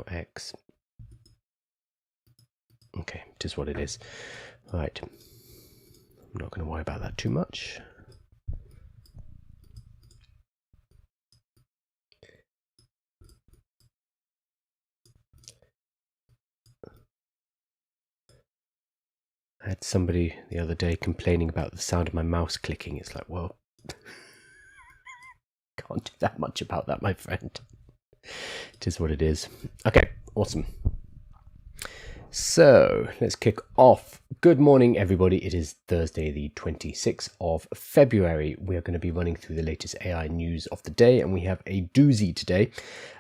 not X. Okay, it is what it is. Right. I'm not going to worry about that too much. I had somebody the other day complaining about the sound of my mouse clicking. It's like, well, can't do that much about that, my friend. It is what it is. Okay, awesome. So let's kick off. Good morning, everybody. It is Thursday, the 26th of February. We are going to be running through the latest AI news of the day, and we have a doozy today.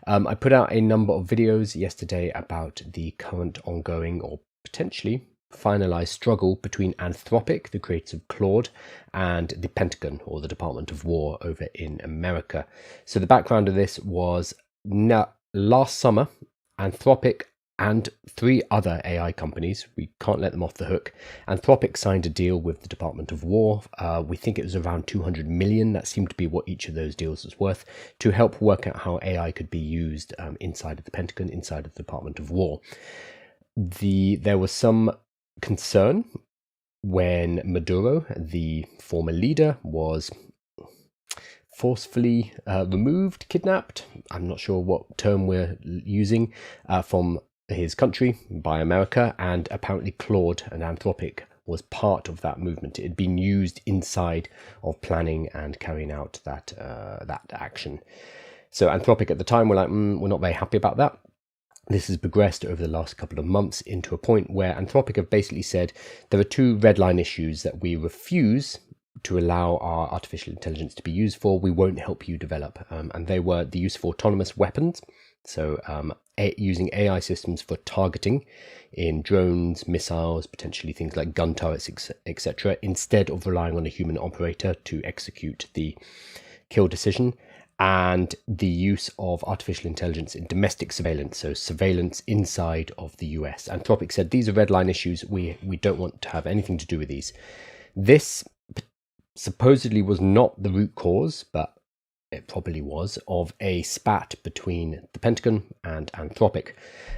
I put out a number of videos yesterday about the current ongoing or potentially finalized struggle between Anthropic, the creators of Claude, and the Pentagon, or the Department of War over in America. So the background of this was last summer, Anthropic and 3 other AI companies, we can't let them off the hook. Anthropic signed a deal with the Department of War. We think it was around 200 million. That seemed to be what each of those deals was worth, to help work out how AI could be used inside of the Pentagon, inside of the Department of War. There was some concern when Maduro, the former leader, was forcefully removed, kidnapped, I'm not sure what term we're using, from his country by America, and apparently Claude and Anthropic was part of that movement. It had been used inside of planning and carrying out that action. So Anthropic at the time were like, we're not very happy about that. This has progressed over the last couple of months into a point where Anthropic have basically said there are 2 red line issues that we refuse to allow our artificial intelligence to be used for. We won't help you develop. And they were the use of autonomous weapons. So using AI systems for targeting in drones, missiles, potentially things like gun turrets, etc., instead of relying on a human operator to execute the kill decision. And the use of artificial intelligence in domestic surveillance, so surveillance inside of the US. Anthropic said these are red line issues. We don't want to have anything to do with these. This supposedly was not the root cause, but it probably was, of a spat between the Pentagon and Anthropic.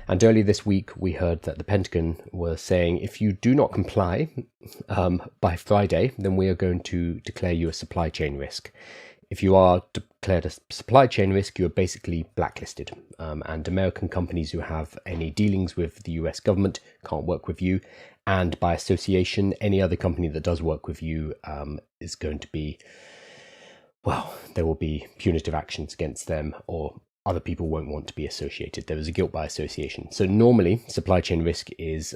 And earlier this week, we heard that the Pentagon were saying, if you do not comply by Friday, then we are going to declare you a supply chain risk. If you are declared a supply chain risk, you are basically blacklisted. And American companies who have any dealings with the US government can't work with you. And by association, any other company that does work with you is going to be, well, there will be punitive actions against them, or other people won't want to be associated. There is a guilt by association. So normally, supply chain risk is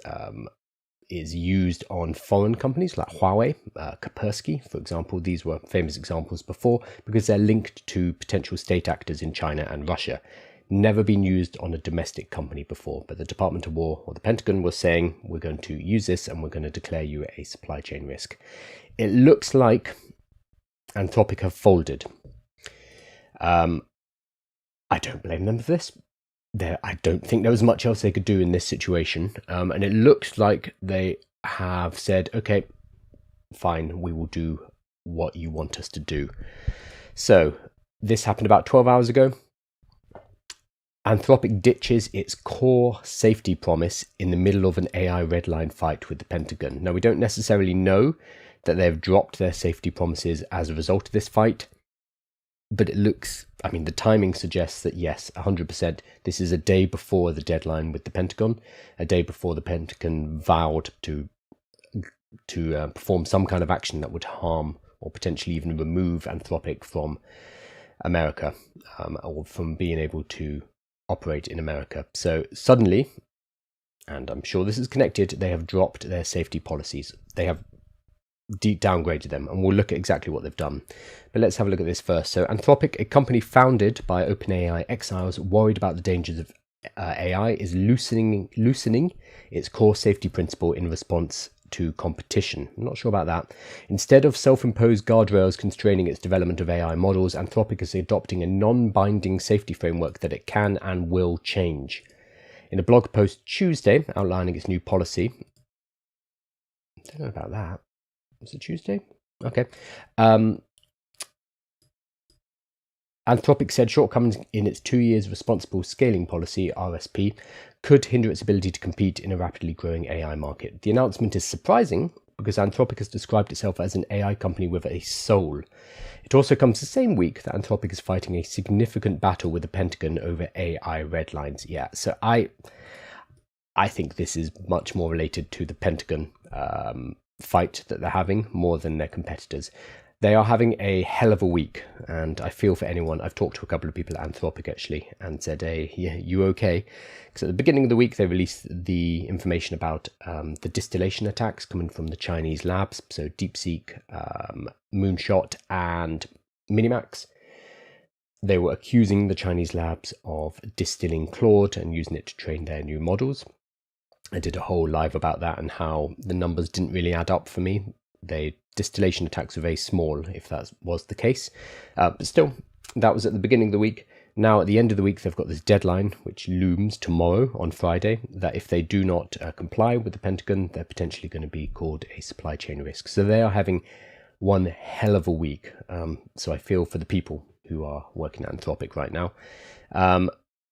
used on foreign companies like Huawei, Kaspersky, for example. These were famous examples before because they're linked to potential state actors in China and Russia. Never been used on a domestic company before, but the Department of War or the Pentagon was saying, we're going to use this and we're going to declare you a supply chain risk. It looks like Anthropic have folded. I don't blame them for this. I don't think there was much else they could do in this situation. And it looks like they have said, okay, fine, we will do what you want us to do. So this happened about 12 hours ago. Anthropic ditches its core safety promise in the middle of an AI redline fight with the Pentagon. Now, we don't necessarily know that they've dropped their safety promises as a result of this fight, but it looks, I mean, the timing suggests that yes, 100%, this is a day before the deadline with the Pentagon, a day before the Pentagon vowed to perform some kind of action that would harm or potentially even remove Anthropic from America, or from being able to operate in America. So suddenly, and I'm sure this is connected, they have dropped their safety policies. They have downgraded them, and we'll look at exactly what they've done. But let's have a look at this first. So Anthropic, a company founded by OpenAI exiles worried about the dangers of AI, is loosening its core safety principle in response to competition. I'm not sure about that. Instead of self-imposed guardrails constraining its development of AI models, Anthropic is adopting a non-binding safety framework that it can and will change. In a blog post Tuesday outlining its new policy, I don't know about that. Was it Tuesday? Okay. Anthropic said shortcomings in its 2 years responsible scaling policy, RSP, could hinder its ability to compete in a rapidly growing AI market. The announcement is surprising because Anthropic has described itself as an AI company with a soul. It also comes the same week that Anthropic is fighting a significant battle with the Pentagon over AI red lines. Yeah, so I think this is much more related to the Pentagon fight that they're having more than their competitors. They are having a hell of a week, and I feel for anyone. I've talked to a couple of people at Anthropic actually and said, hey, yeah, you okay? Because at the beginning of the week, they released the information about the distillation attacks coming from the Chinese labs. So DeepSeek, Moonshot, and Minimax. They were accusing the Chinese labs of distilling Claude and using it to train their new models. I did a whole live about that and how the numbers didn't really add up for me. Distillation attacks were very small if that was the case. But still, that was at the beginning of the week. Now, at the end of the week, they've got this deadline, which looms tomorrow on Friday, that if they do not comply with the Pentagon, they're potentially going to be called a supply chain risk. So they are having one hell of a week. So I feel for the people who are working at Anthropic right now.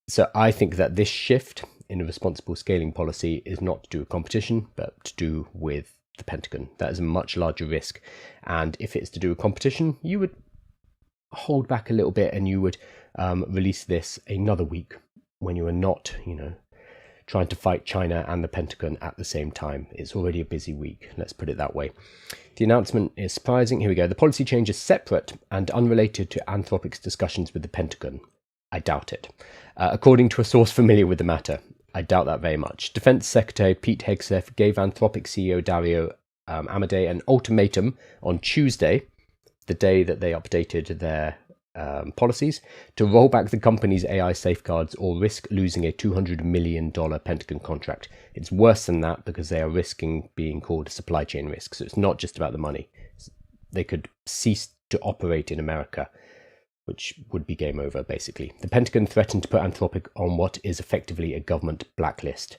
So I think that this shift in a responsible scaling policy is not to do with competition, but to do with the Pentagon. That is a much larger risk, and if it's to do with competition, you would hold back a little bit and you would release this another week when you are not, trying to fight China and the Pentagon at the same time. It's already a busy week, let's put it that way. The announcement is surprising. Here we go. The policy change is separate and unrelated to Anthropic's discussions with the Pentagon. I doubt it. According to a source familiar with the matter, I doubt that very much. Defense Secretary Pete Hegseth gave Anthropic CEO Dario Amodei an ultimatum on Tuesday, the day that they updated their policies, to roll back the company's AI safeguards or risk losing a $200 million Pentagon contract. It's worse than that because they are risking being called a supply chain risk. So it's not just about the money. They could cease to operate in America, which would be game over, basically. The Pentagon threatened to put Anthropic on what is effectively a government blacklist.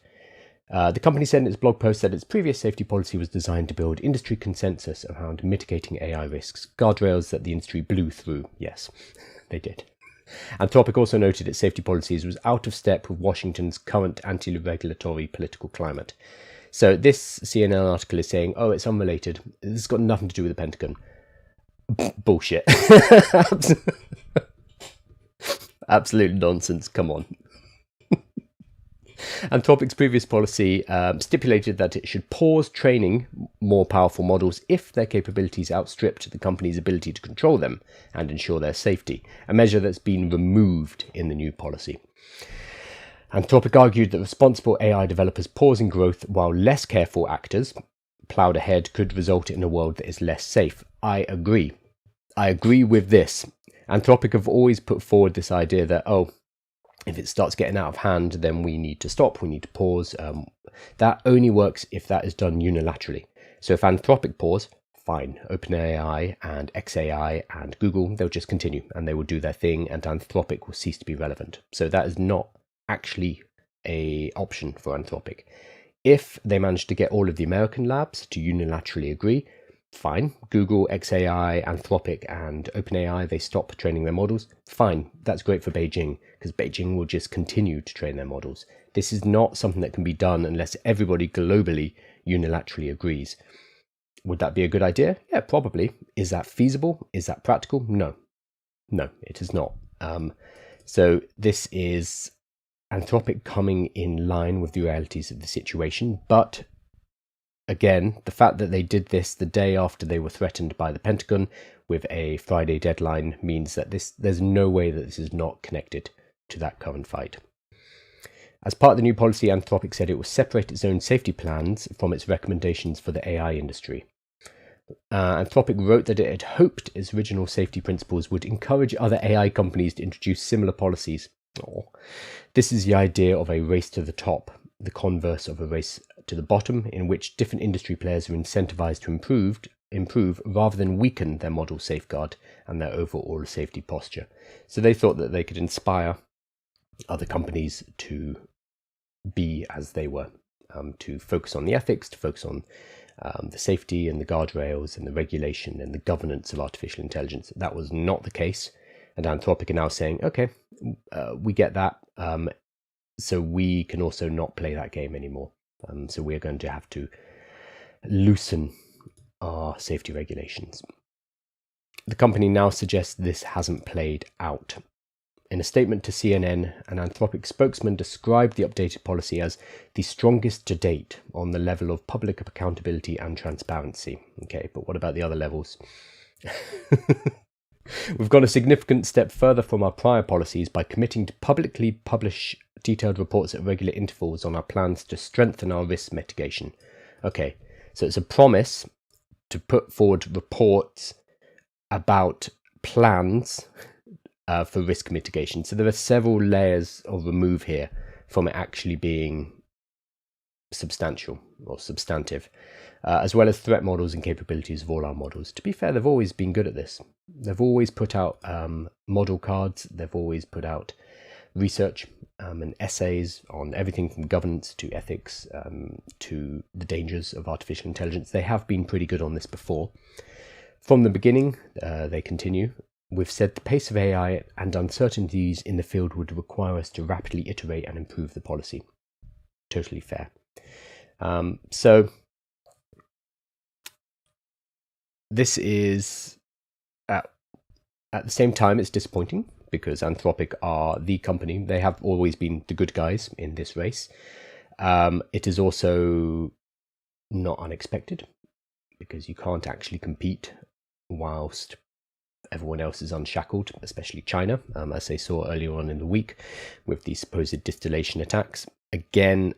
The company said in its blog post that its previous safety policy was designed to build industry consensus around mitigating AI risks, guardrails that the industry blew through. Yes, they did. Anthropic also noted its safety policies was out of step with Washington's current anti-regulatory political climate. So this CNN article is saying, oh, it's unrelated. This has got nothing to do with the Pentagon. Bullshit. Absolute nonsense. Come on. Anthropic's previous policy stipulated that it should pause training more powerful models if their capabilities outstripped the company's ability to control them and ensure their safety, a measure that's been removed in the new policy. Anthropic argued that responsible AI developers pausing growth while less careful actors ploughed ahead could result in a world that is less safe. I agree. I agree with this. Anthropic have always put forward this idea that, if it starts getting out of hand, then we need to stop, we need to pause. That only works if that is done unilaterally. So if Anthropic pause, fine. OpenAI and xAI and Google, they'll just continue and they will do their thing and Anthropic will cease to be relevant. So that is not actually an option for Anthropic. If they manage to get all of the American labs to unilaterally agree, fine. Google, xAI, Anthropic, and OpenAI, they stop training their models. Fine. That's great for Beijing, because Beijing will just continue to train their models. This is not something that can be done unless everybody globally unilaterally agrees. Would that be a good idea? Yeah, probably. Is that feasible? Is that practical? No. No, it is not. So this is Anthropic coming in line with the realities of the situation, but again, the fact that they did this the day after they were threatened by the Pentagon with a Friday deadline means that there's no way that this is not connected to that current fight. As part of the new policy, Anthropic said it will separate its own safety plans from its recommendations for the AI industry. Anthropic wrote that it had hoped its original safety principles would encourage other AI companies to introduce similar policies. This is the idea of a race to the top, the converse of a race to the bottom, in which different industry players are incentivized to improve rather than weaken their model safeguard and their overall safety posture. So they thought that they could inspire other companies to be as they were, to focus on the ethics, to focus on the safety and the guardrails and the regulation and the governance of artificial intelligence. That was not the case. And Anthropic are now saying, okay, we get that. So we can also not play that game anymore. So we're going to have to loosen our safety regulations. The company now suggests this hasn't played out. In a statement to CNN, an Anthropic spokesman described the updated policy as the strongest to date on the level of public accountability and transparency. Okay, but what about the other levels? We've gone a significant step further from our prior policies by committing to publicly publish detailed reports at regular intervals on our plans to strengthen our risk mitigation. Okay, so it's a promise to put forward reports about plans for risk mitigation. So there are several layers of remove here from it actually being substantial or substantive, as well as threat models and capabilities of all our models. To be fair, they've always been good at this. They've always put out model cards. They've always put out research and essays on everything from governance to ethics to the dangers of artificial intelligence. They have been pretty good on this before. From the beginning, they continue. We've said the pace of AI and uncertainties in the field would require us to rapidly iterate and improve the policy. Totally fair. So this is at the same time, it's disappointing because Anthropic are the company. They have always been the good guys in this race. It is also not unexpected because you can't actually compete whilst everyone else is unshackled, especially China, as they saw earlier on in the week with the supposed distillation attacks. Again,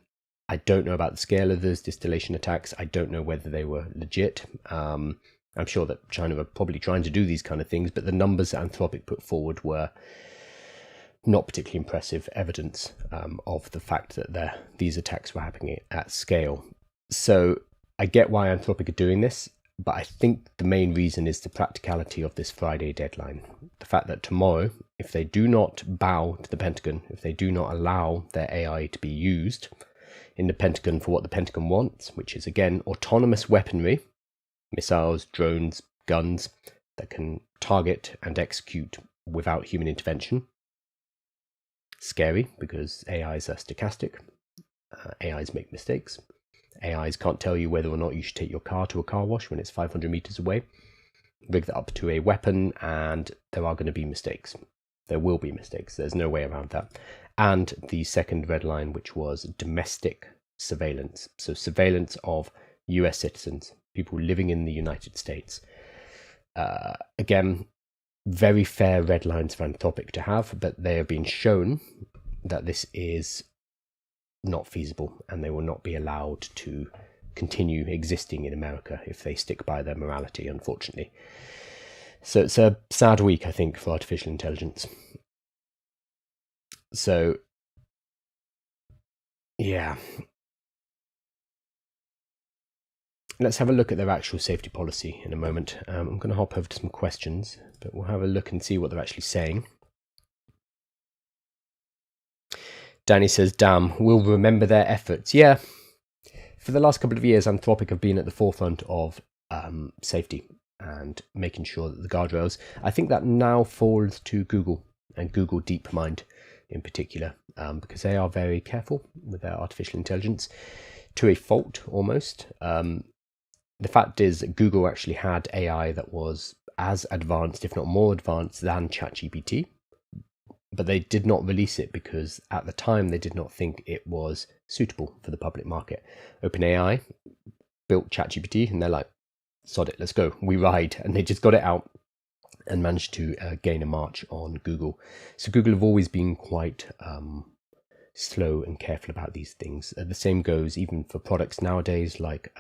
I don't know about the scale of those distillation attacks. I don't know whether they were legit. I'm sure that China were probably trying to do these kind of things, but the numbers that Anthropic put forward were not particularly impressive evidence of the fact that these attacks were happening at scale. So I get why Anthropic are doing this, but I think the main reason is the practicality of this Friday deadline. The fact that tomorrow, if they do not bow to the Pentagon, if they do not allow their AI to be used in the Pentagon for what the Pentagon wants, which is, again, autonomous weaponry, missiles, drones, guns that can target and execute without human intervention. Scary, because AIs are stochastic. AIs make mistakes. AIs can't tell you whether or not you should take your car to a car wash when it's 500 meters away. Rig that up to a weapon, and there are going to be mistakes. There will be mistakes. There's no way around that. And the second red line, which was domestic surveillance. So surveillance of US citizens, people living in the United States. Again, very fair red lines for Anthropic to have, but they have been shown that this is not feasible and they will not be allowed to continue existing in America if they stick by their morality, unfortunately. So it's a sad week, I think, for artificial intelligence. So, yeah. Let's have a look at their actual safety policy in a moment. I'm going to hop over to some questions, but we'll have a look and see what they're actually saying. Danny says, damn, we'll remember their efforts. Yeah, for the last couple of years, Anthropic have been at the forefront of safety and making sure that the guardrails, I think that now falls to Google and Google DeepMind in particular, because they are very careful with their artificial intelligence to a fault almost. The fact is that Google actually had AI that was as advanced, if not more advanced, than ChatGPT. But they did not release it because at the time they did not think it was suitable for the public market. OpenAI built ChatGPT and they're like, sod it, let's go, we ride. And they just got it out and managed to gain a march on Google. So Google have always been quite slow and careful about these things. The same goes even for products nowadays, like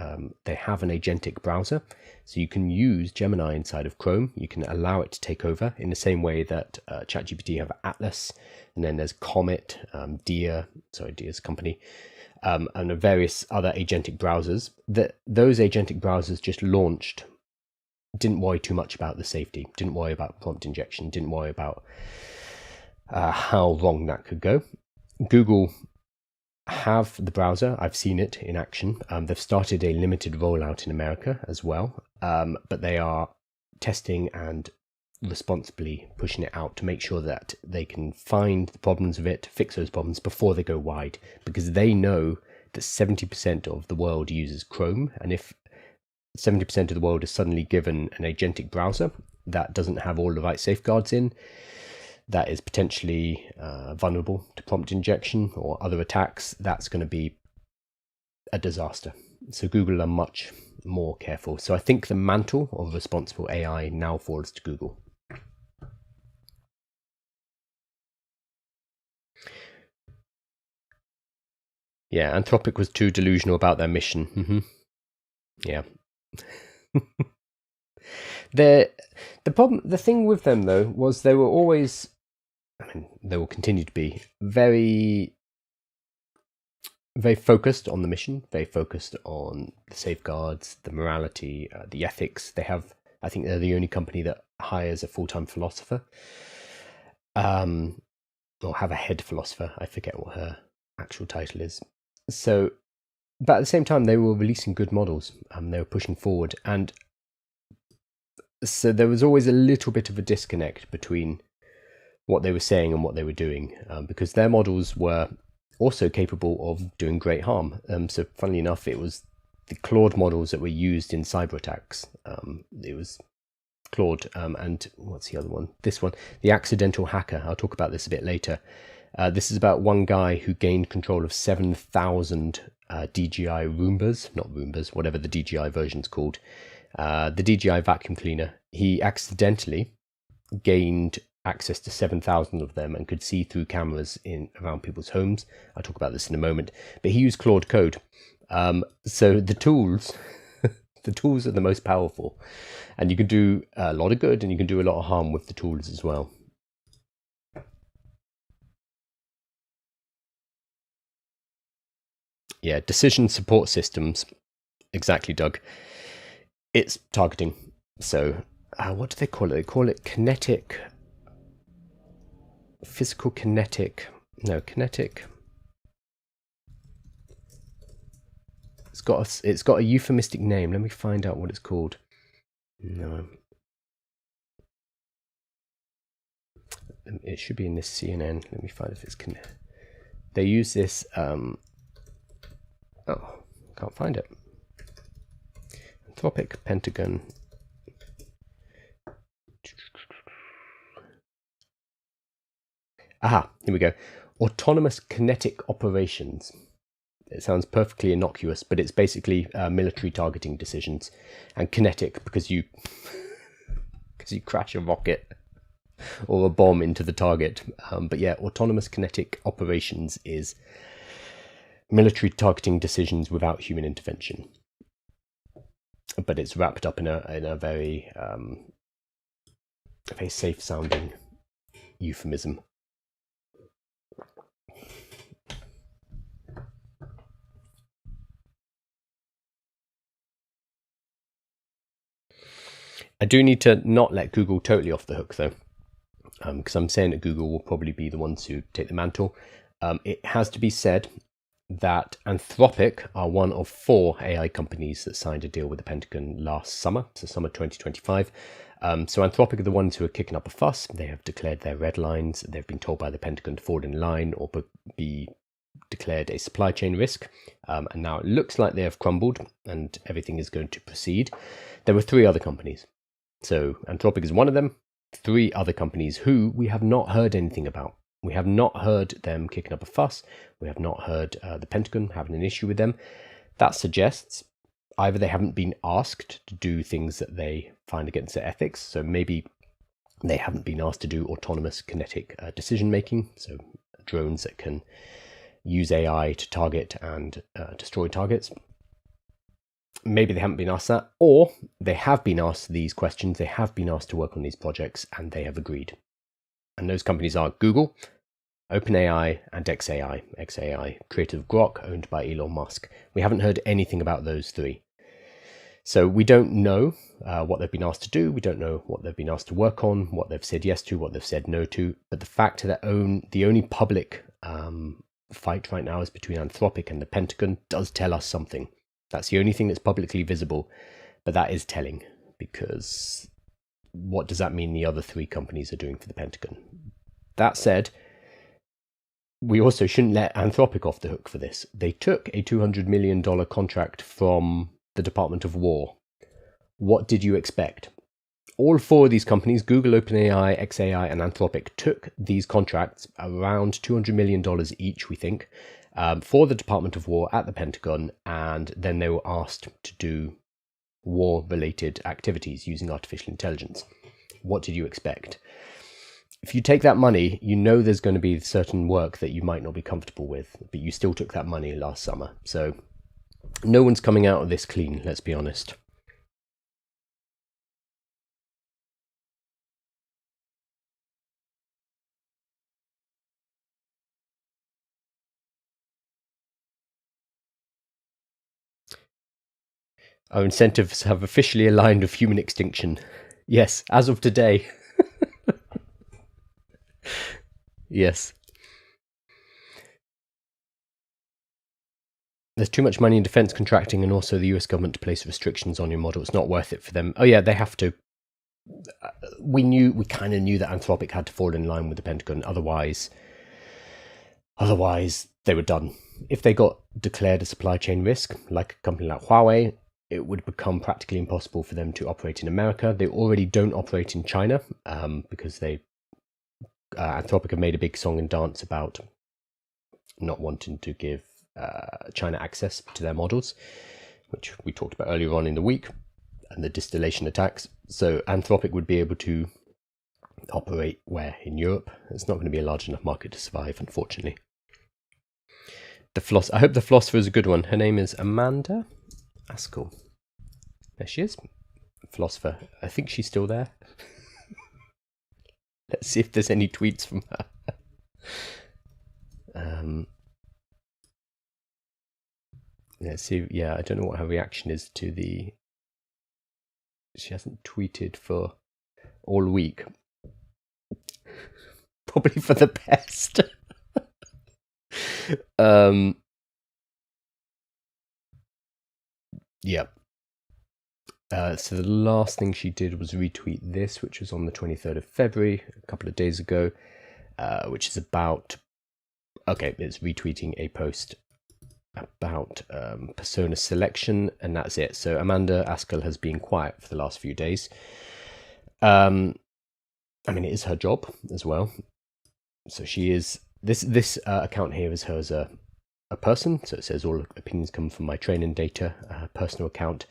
they have an agentic browser. So you can use Gemini inside of Chrome. You can allow it to take over in the same way that ChatGPT have Atlas, and then there's Comet, Deer's company, and various other agentic browsers. Those agentic browsers just launched, didn't worry too much about the safety, didn't worry about prompt injection, didn't worry about how wrong that could go. Google have the browser. I've seen it in action. They've started a limited rollout in America as well, but they are testing and responsibly pushing it out to make sure that they can find the problems of it, fix those problems before they go wide, because they know that 70% of the world uses Chrome, and if 70% of the world is suddenly given an agentic browser that doesn't have all the right safeguards in, that is potentially vulnerable to prompt injection or other attacks, that's going to be a disaster. So Google are much more careful. So I think the mantle of responsible AI now falls to Google. Yeah, Anthropic was too delusional about their mission. Yeah. The thing with them though was they were always, I mean, they will continue to be very, very focused on the mission, very focused on the safeguards, the morality, the ethics. They have, I think they're the only company that hires a full-time philosopher, or have a head philosopher. I forget what her actual title is. So, but at the same time, they were releasing good models. They were pushing forward, and so there was always a little bit of a disconnect between what they were saying and what they were doing, because their models were also capable of doing great harm. So funnily enough, it was the Claude models that were used in cyber attacks. It was Claude and what's the other one? This one, the accidental hacker. I'll talk about this a bit later. This is about one guy who gained control of 7,000 DJI Roombas, not Roombas, whatever the DJI version's called. The DJI vacuum cleaner. He accidentally gained access to 7,000 of them and could see through cameras around people's homes. I'll talk about this in a moment. But he used Claude Code. So the tools, the tools are the most powerful, and you can do a lot of good and you can do a lot of harm with the tools as well. Yeah, decision support systems. Exactly, Doug. It's targeting. So what do they call it? They call it kinetic, physical kinetic. No, kinetic. It's got a euphemistic name. Let me find out what it's called. No. It should be in this CNN. Let me find if it's they use this. Oh, can't find it. Anthropic, Pentagon. Aha, here we go. Autonomous kinetic operations. It sounds perfectly innocuous, but it's basically military targeting decisions. And kinetic because you crash a rocket or a bomb into the target. But yeah, autonomous kinetic operations is military targeting decisions without human intervention. But it's wrapped up in a very safe sounding euphemism. I do need to not let Google totally off the hook though, because I'm saying that Google will probably be the ones who take the mantle. It has to be said that Anthropic are one of 4 AI companies that signed a deal with the Pentagon last summer, so summer 2025. So Anthropic are the ones who are kicking up a fuss. They have declared their red lines. They've been told by the Pentagon to fall in line or be declared a supply chain risk. And now it looks like they have crumbled and everything is going to proceed. There were 3 other companies. So Anthropic is one of them. 3 other companies who we have not heard anything about. We have not heard them kicking up a fuss. We have not heard the Pentagon having an issue with them. That suggests either they haven't been asked to do things that they find against their ethics. So maybe they haven't been asked to do autonomous kinetic decision making. So drones that can use AI to target and destroy targets. Maybe they haven't been asked that, or they have been asked these questions. They have been asked to work on these projects and they have agreed. And those companies are Google, OpenAI, and xAI. xAI, creator of Grok, owned by Elon Musk. We haven't heard anything about those 3. So we don't know what they've been asked to do. We don't know what they've been asked to work on, what they've said yes to, what they've said no to. But the fact that the only public fight right now is between Anthropic and the Pentagon does tell us something. That's the only thing that's publicly visible, but that is telling, because what does that mean the other 3 companies are doing for the Pentagon? That said, we also shouldn't let Anthropic off the hook for this. They took a $200 million contract from the Department of War. What did you expect? All 4 of these companies, Google, OpenAI, xAI, and Anthropic, took these contracts, around $200 million each, we think, for the Department of War at the Pentagon, and then they were asked to do war-related activities using artificial intelligence. What did you expect? If you take that money, you know there's going to be certain work that you might not be comfortable with, but you still took that money last summer. So no one's coming out of this clean, let's be honest. Our incentives have officially aligned with human extinction. Yes, as of today. Yes. There's too much money in defense contracting, and also the US government to place restrictions on your model. It's not worth it for them. Oh yeah, they have to. We kind of knew that Anthropic had to fall in line with the Pentagon. Otherwise they were done. If they got declared a supply chain risk, like a company like Huawei, it would become practically impossible for them to operate in America. They already don't operate in China because Anthropic have made a big song and dance about not wanting to give China access to their models, which we talked about earlier on in the week, and the distillation attacks. So Anthropic would be able to operate where? In Europe. It's not going to be a large enough market to survive, unfortunately. I hope the philosopher is a good one. Her name is Amanda Askell. There she is. Philosopher. I think she's still there. Let's see if there's any tweets from her. Let's see. Yeah, I don't know what her reaction is to the... She hasn't tweeted for all week. Probably for the best. Yeah. So the last thing she did was retweet this, which was on the 23rd of February, a couple of days ago, which is about... Okay, it's retweeting a post about persona selection, and that's it. So Amanda Askell has been quiet for the last few days. I mean, it is her job as well. So she is... This account here is her as a person. So it says all opinions come from my training data, personal account.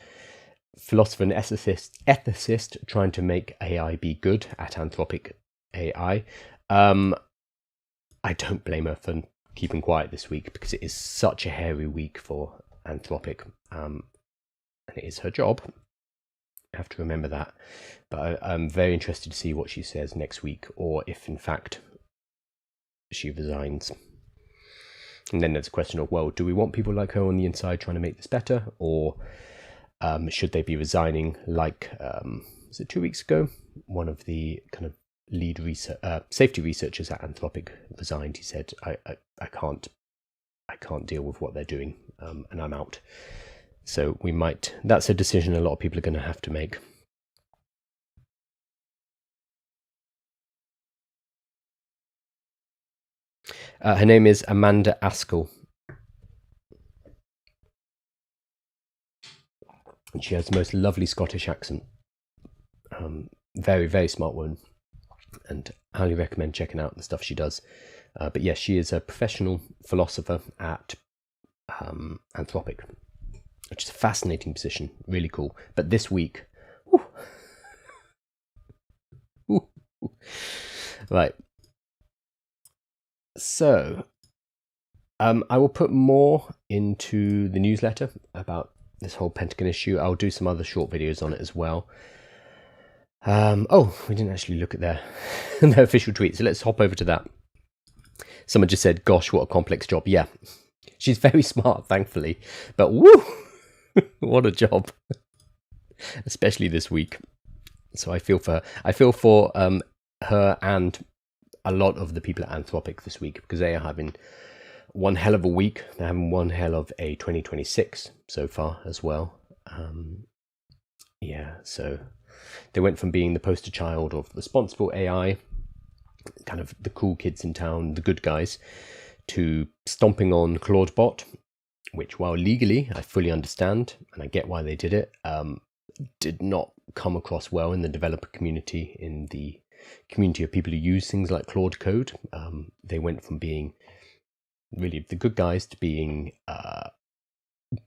Philosopher and ethicist trying to make AI be good at Anthropic AI. I don't blame her for keeping quiet this week, because it is such a hairy week for Anthropic, and it is her job. I have to remember that. But I'm very interested to see what she says next week, or if in fact she resigns. And then there's a question of, well, do we want people like her on the inside trying to make this better, or should they be resigning like, was it 2 weeks ago? One of the kind of lead safety researchers at Anthropic resigned. He said, I can't deal with what they're doing, and I'm out. So that's a decision a lot of people are going to have to make. Her name is Amanda Askell. And she has the most lovely Scottish accent. Very, very smart woman. And I highly recommend checking out the stuff she does. But yes, she is a professional philosopher at Anthropic, which is a fascinating position. Really cool. But this week... Right. So, I will put more into the newsletter about this whole Pentagon issue. I'll do some other short videos on it as well. Oh, we didn't actually look at their official tweet, so let's hop over to that. Someone just said, gosh, what a complex job. Yeah, she's very smart, thankfully, but woo, what a job, especially this week. So I feel for her. I feel for her and a lot of the people at Anthropic this week, because they are having one hell of a week. They're having one hell of a 2026 so far as well. Yeah, so They went from being the poster child of responsible AI, kind of the cool kids in town, the good guys, to stomping on Claude bot, which, while legally I fully understand and I get why they did it, did not come across well in the developer community, in the community of people who use things like Claude Code. They went from being really the good guys to being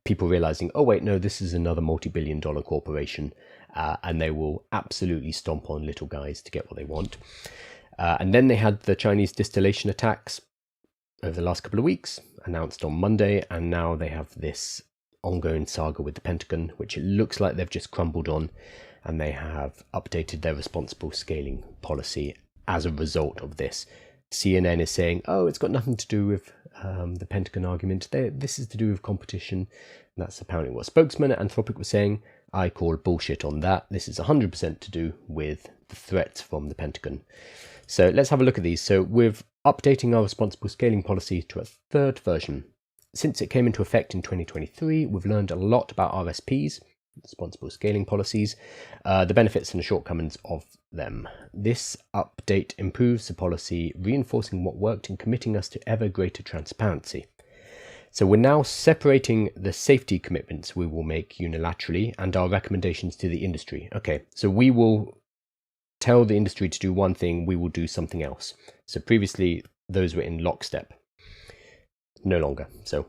people realizing, oh wait, no, this is another multi-billion-dollar corporation, and they will absolutely stomp on little guys to get what they want. And then they had the Chinese distillation attacks over the last couple of weeks, announced on Monday, and now they have this ongoing saga with the Pentagon, which it looks like they've just crumbled on, and they have updated their responsible scaling policy as a result of this. CNN is saying, oh, it's got nothing to do with the Pentagon argument. This is to do with competition. And that's apparently what spokesman at Anthropic was saying. I call bullshit on that. This is 100% to do with the threats from the Pentagon. So let's have a look at these. So we're updating our responsible scaling policy to a third version. Since it came into effect in 2023, we've learned a lot about RSPs, responsible scaling policies, the benefits and the shortcomings of them. This update improves the policy, reinforcing what worked and committing us to ever greater transparency. So we're now separating the safety commitments we will make unilaterally and our recommendations to the industry. Okay, so we will tell the industry to do one thing, we will do something else. So previously those were in lockstep. No longer. So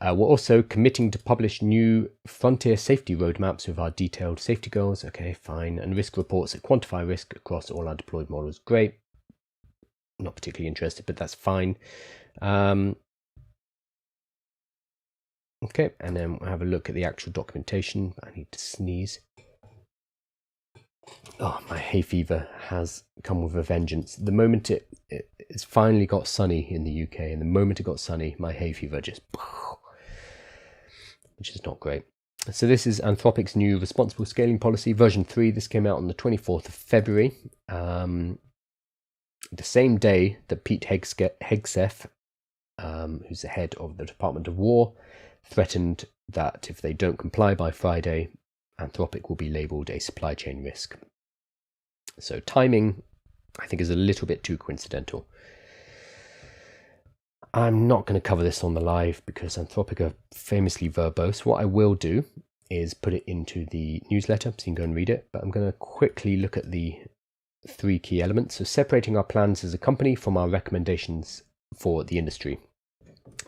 we're also committing to publish new frontier safety roadmaps with our detailed safety goals. Okay, fine. And risk reports that quantify risk across all our deployed models. Great. Not particularly interested, but that's fine. Okay, and then we'll have a look at the actual documentation. I need to sneeze. Oh, my hay fever has come with a vengeance. The moment it's finally got sunny in the UK, and the moment it got sunny, my hay fever just, which is not great. So this is Anthropic's new responsible scaling policy, version 3. This came out on the 24th of February, the same day that Pete Hegseth, who's the head of the Department of War, threatened that if they don't comply by Friday, Anthropic will be labelled a supply chain risk. So timing, I think, is a little bit too coincidental. I'm not going to cover this on the live because Anthropic are famously verbose. What I will do is put it into the newsletter so you can go and read it. But I'm going to quickly look at the 3 key elements. So separating our plans as a company from our recommendations for the industry.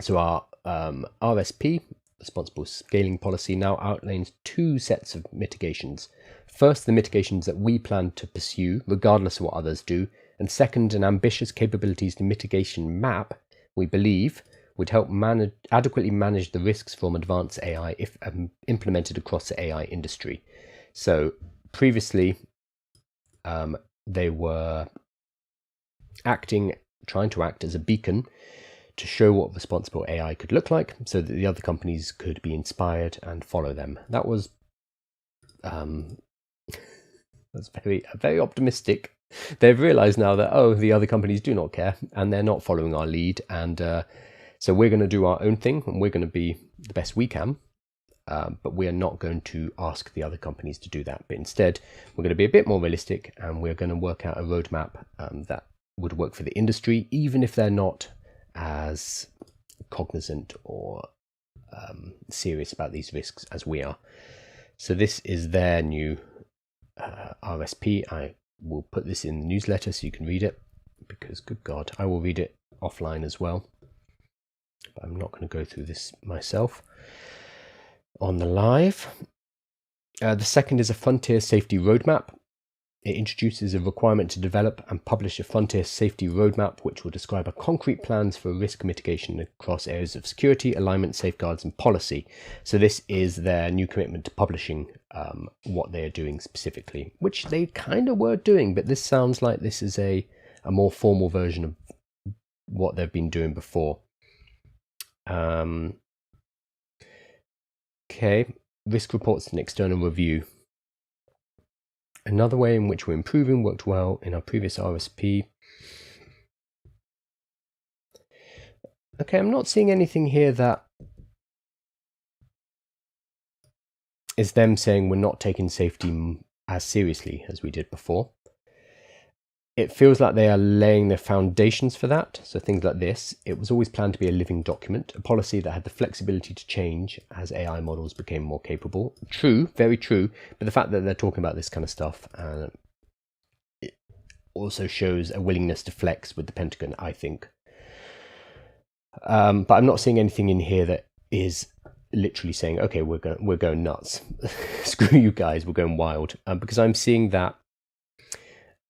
So our RSP, responsible scaling policy, now outlines 2 sets of mitigations. First, the mitigations that we plan to pursue, regardless of what others do. And second, an ambitious capabilities to mitigation map we believe would help adequately manage the risks from advanced AI if implemented across the AI industry. So previously, they were trying to act as a beacon to show what responsible AI could look like so that the other companies could be inspired and follow them. That was that's very optimistic. They've realized now that, oh, the other companies do not care and they're not following our lead. And so we're going to do our own thing and we're going to be the best we can. But we are not going to ask the other companies to do that. But instead, we're going to be a bit more realistic and we're going to work out a roadmap that would work for the industry, even if they're not as cognizant or serious about these risks as we are. So this is their new RSP. I will put this in the newsletter so you can read it, because good God, I will read it offline as well. But I'm not going to go through this myself on the live. The second is a frontier safety roadmap. It introduces a requirement to develop and publish a frontier safety roadmap, which will describe concrete plans for risk mitigation across areas of security, alignment, safeguards, and policy. So this is their new commitment to publishing what they are doing specifically, which they kind of were doing, but this sounds like this is a more formal version of what they've been doing before. Okay, risk reports and external review. Another way in which we're improving worked well in our previous RSP. Okay, I'm not seeing anything here that is them saying we're not taking safety as seriously as we did before. It feels like they are laying the foundations for that. So things like this, it was always planned to be a living document, a policy that had the flexibility to change as AI models became more capable. True, very true. But the fact that they're talking about this kind of stuff it also shows a willingness to flex with the Pentagon, I think. But I'm not seeing anything in here that is literally saying, okay, we're going nuts. Screw you guys, we're going wild. Because I'm seeing that.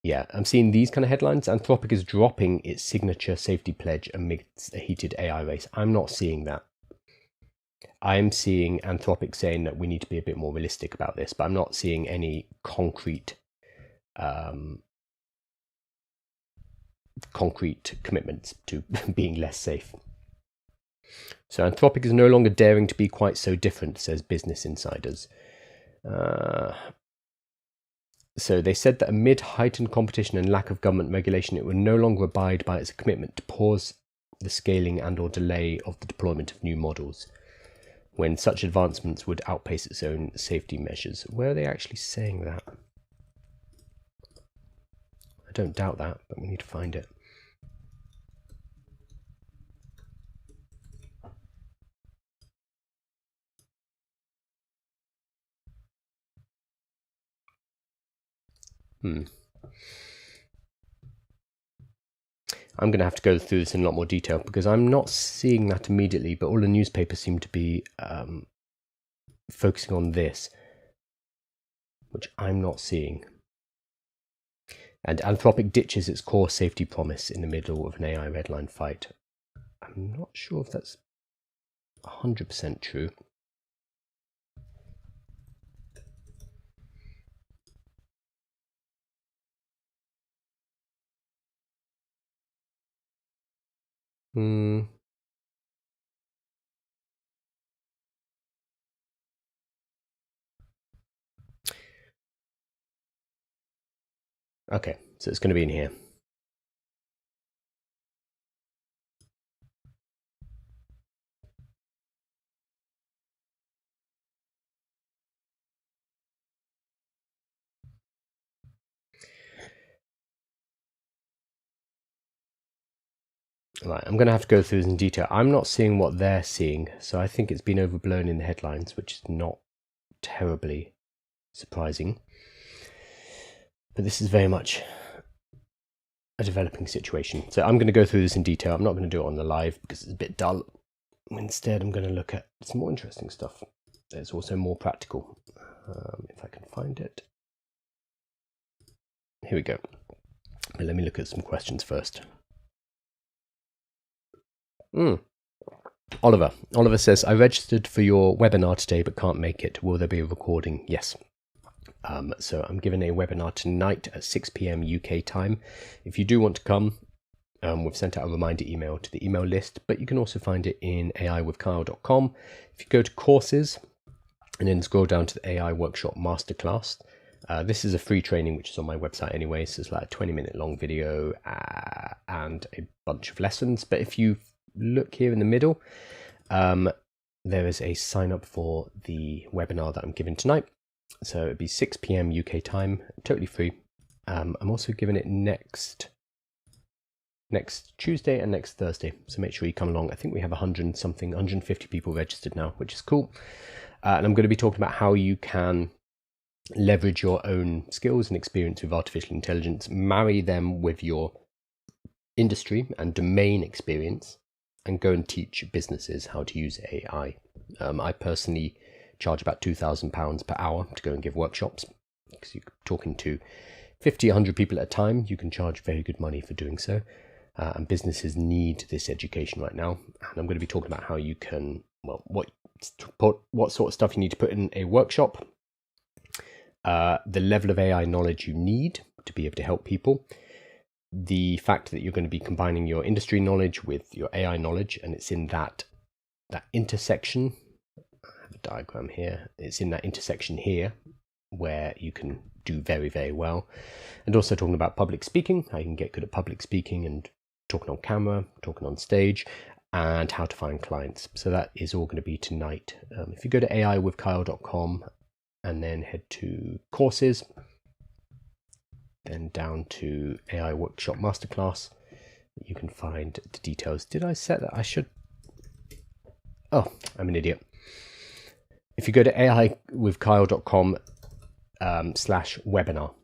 Yeah, I'm seeing these kind of headlines. Anthropic is dropping its signature safety pledge amidst a heated AI race. I'm not seeing that. I'm seeing Anthropic saying that we need to be a bit more realistic about this, but I'm not seeing any concrete commitments to being less safe. So Anthropic is no longer daring to be quite so different, says Business Insiders. So they said that amid heightened competition and lack of government regulation, it would no longer abide by its commitment to pause the scaling and or delay of the deployment of new models when such advancements would outpace its own safety measures. Where are they actually saying that? I don't doubt that, but we need to find it. I'm going to have to go through this in a lot more detail because I'm not seeing that immediately, but all the newspapers seem to be focusing on this, which I'm not seeing. And Anthropic ditches its core safety promise in the middle of an AI redline fight. I'm not sure if that's 100% true. Okay, so it's going to be in here. Right, I'm going to have to go through this in detail. I'm not seeing what they're seeing, so I think it's been overblown in the headlines, which is not terribly surprising. But this is very much a developing situation. So I'm going to go through this in detail. I'm not going to do it on the live because it's a bit dull. Instead, I'm going to look at some more interesting stuff. It's also more practical. If I can find it. Here we go. But let me look at some questions first. Oliver says, I registered for your webinar today but can't make it. Will there be a recording? Yes. So I'm giving a webinar tonight at 6 p.m. UK time. If you do want to come, we've sent out a reminder email to the email list, but you can also find it in aiwithkyle.com. If you go to courses and then scroll down to the AI Workshop Masterclass, this is a free training which is on my website anyway, so it's like a 20-minute long video and a bunch of lessons. But if you look here in the middle, there is a sign up for the webinar that I'm giving tonight. So it'd be 6 p.m. UK time, totally free. I'm also giving it next Tuesday and next Thursday, so make sure you come along. I think we have 150 people registered now, which is cool. And I'm going to be talking about how you can leverage your own skills and experience with artificial intelligence, marry them with your industry and domain experience, and go and teach businesses how to use AI. I personally charge about £2,000 per hour to go and give workshops, because you're talking to 50, 100 people at a time. You can charge very good money for doing so. And businesses need this education right now. And I'm going to be talking about how you can, well, what sort of stuff you need to put in a workshop, the level of AI knowledge you need to be able to help people, the fact that you're going to be combining your industry knowledge with your AI knowledge, and it's in that intersection. I have a diagram here. It's in that intersection here where you can do very, very well. And also talking about public speaking, how you can get good at public speaking and talking on camera, talking on stage, and how to find clients. So that is all going to be tonight. If you go to aiwithkyle.com and then head to courses, then down to AI Workshop Masterclass. You can find the details. Did I set that? I should. Oh, I'm an idiot. If you go to aiwithkyle.com/webinar,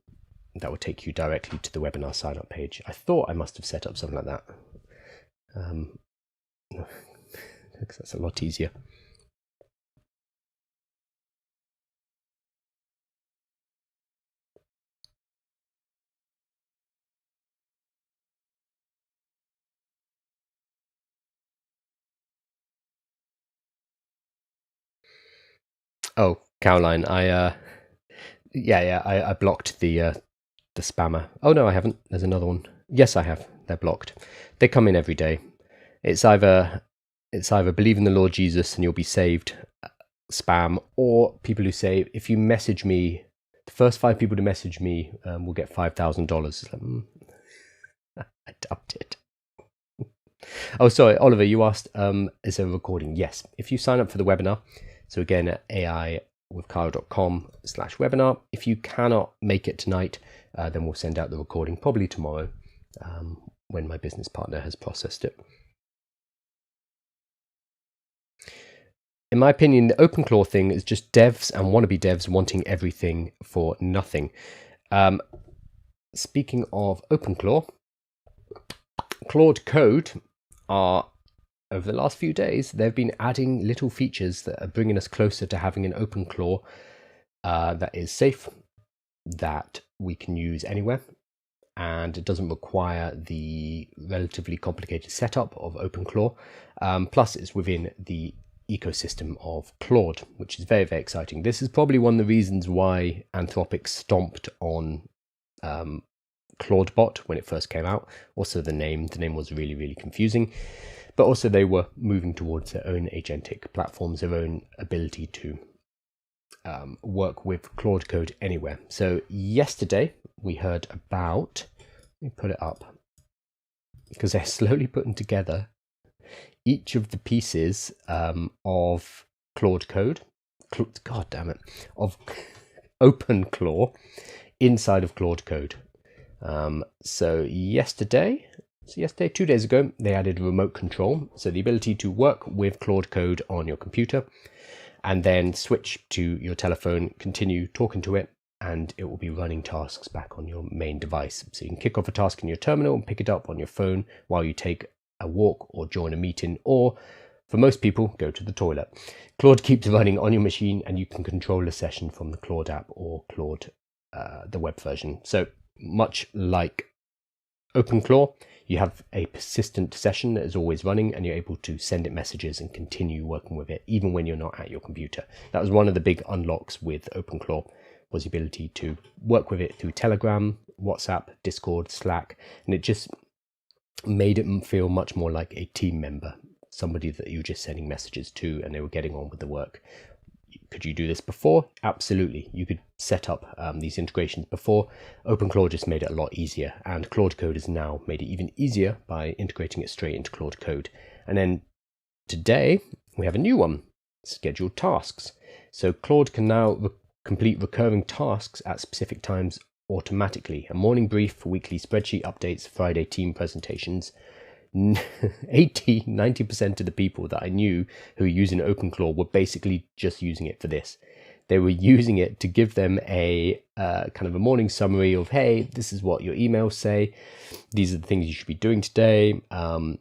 that will take you directly to the webinar sign up page. I thought I must have set up something like that. Because that's a lot easier. Oh, Caroline, I blocked the spammer. Oh no, I haven't. There's another one. Yes, I have. They're blocked. They come in every day. It's either believe in the Lord Jesus and you'll be saved, spam, or people who say if you message me, the first 5 people to message me will get $5,000. I doubt it. Oh, sorry, Oliver, you asked, is there a recording? Yes. If you sign up for the webinar, so again at aiwithkyle.com/webinar, if you cannot make it tonight, then we'll send out the recording probably tomorrow when my business partner has processed it. In my opinion, the Open Claude thing is just devs and wannabe devs wanting everything for nothing. Speaking of Open Claude, Claude Code are, over the last few days, they've been adding little features that are bringing us closer to having an Open Claude that is safe, that we can use anywhere, and it doesn't require the relatively complicated setup of Open Claude. Plus, it's within the ecosystem of Claude, which is very, very exciting. This is probably one of the reasons why Anthropic stomped on ClaudeBot when it first came out. Also, the name was really, really confusing. But also, they were moving towards their own agentic platforms, their own ability to work with Claude Code anywhere. So yesterday we heard about, let me put it up, because they're slowly putting together each of the pieces of Claude Code, God damn it, of Open Claude inside of Claude Code. So yesterday, 2 days ago, they added remote control. So the ability to work with Claude Code on your computer and then switch to your telephone, continue talking to it, and it will be running tasks back on your main device. So you can kick off a task in your terminal and pick it up on your phone while you take a walk or join a meeting, or for most people, go to the toilet. Claude keeps running on your machine and you can control a session from the Claude app or Claude, the web version. So much like Open Claude, you have a persistent session that is always running and you're able to send it messages and continue working with it even when you're not at your computer. That was one of the big unlocks with Open Claude, was the ability to work with it through Telegram, WhatsApp, Discord, Slack, and it just made it feel much more like a team member, somebody that you were just sending messages to and they were getting on with the work. Could you do this before? Absolutely. You could set up these integrations before. Open Claude just made it a lot easier, and Claude Code has now made it even easier by integrating it straight into Claude Code. And then today we have a new one, scheduled tasks. So Claude can now complete recurring tasks at specific times automatically. A morning brief, weekly spreadsheet updates, Friday team presentations. 90% of the people that I knew who were using Open Claude were basically just using it for this. They were using it to give them a kind of a morning summary of, hey, this is what your emails say. These are the things you should be doing today.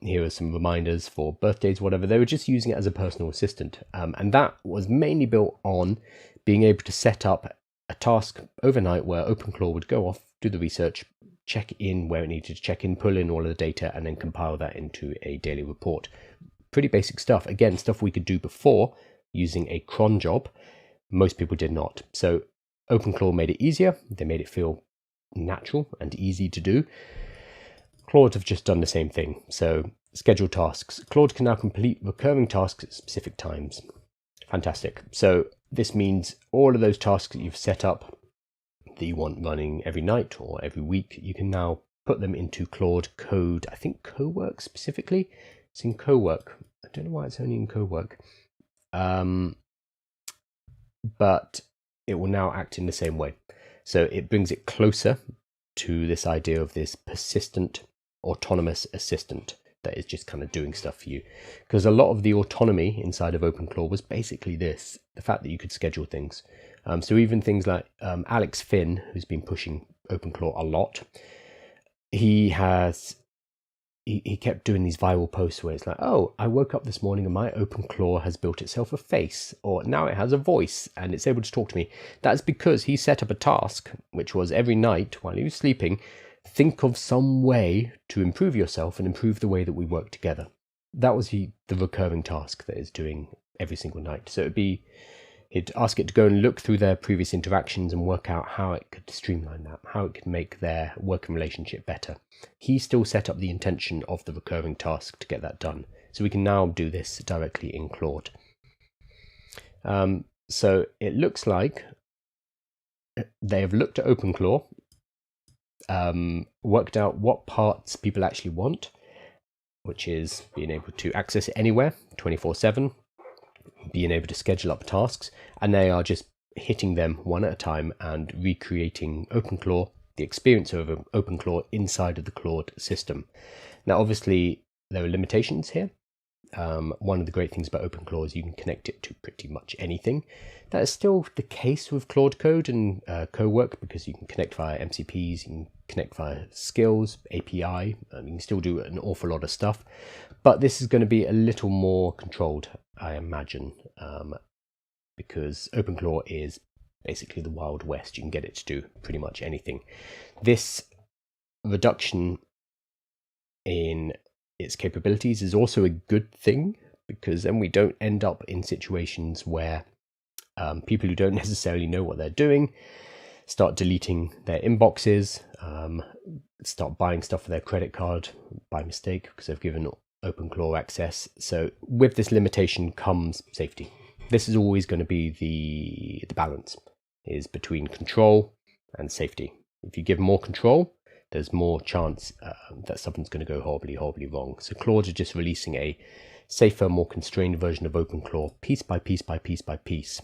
Here are some reminders for birthdays, whatever. They were just using it as a personal assistant. And that was mainly built on being able to set up a task overnight where Open Claude would go off, do the research, check in where it needed to check in, pull in all of the data, and then compile that into a daily report. Pretty basic stuff. Again, stuff we could do before using a cron job. Most people did not. So Open Claude made it easier. They made it feel natural and easy to do. Claude have just done the same thing. So scheduled tasks. Claude can now complete recurring tasks at specific times. Fantastic. So this means all of those tasks that you've set up that you want running every night or every week, you can now put them into Claude Code. I think Cowork specifically. It's in Cowork. I don't know why it's only in Cowork. But it will now act in the same way. So it brings it closer to this idea of this persistent autonomous assistant that is just kind of doing stuff for you. Because a lot of the autonomy inside of Open Claude was basically this, the fact that you could schedule things. So even things like Alex Finn, who's been pushing Open Claude a lot, he kept doing these viral posts where it's like, oh, I woke up this morning and my Open Claude has built itself a face, or now it has a voice and it's able to talk to me. That's because he set up a task, which was every night while he was sleeping, think of some way to improve yourself and improve the way that we work together. That was the recurring task that it's doing every single night. So he'd ask it to go and look through their previous interactions and work out how it could streamline that, how it could make their working relationship better. He still set up the intention of the recurring task to get that done. So we can now do this directly in Claude. So it looks like they have looked at Open Claude, worked out what parts people actually want, which is being able to access it anywhere, 24/7, being able to schedule up tasks, and they are just hitting them one at a time and recreating Open Claude, the experience of Open Claude inside of the Claude system. Now, obviously, there are limitations here. One of the great things about Open Claude is you can connect it to pretty much anything. That is still the case with Claude Code and CoWork, because you can connect via MCPs, you can connect via skills, API, you can still do an awful lot of stuff. But this is going to be a little more controlled, I imagine, because Open Claude is basically the Wild West. You can get it to do pretty much anything. This reduction in its capabilities is also a good thing, because then we don't end up in situations where people who don't necessarily know what they're doing start deleting their inboxes, start buying stuff for their credit card by mistake because they've given Open Claude access. So with this limitation comes safety. This is always going to be the balance, is between control and safety. If you give more control, there's more chance that something's going to go horribly, horribly wrong. So Claude is just releasing a safer, more constrained version of Open Claude, piece by piece by piece by piece.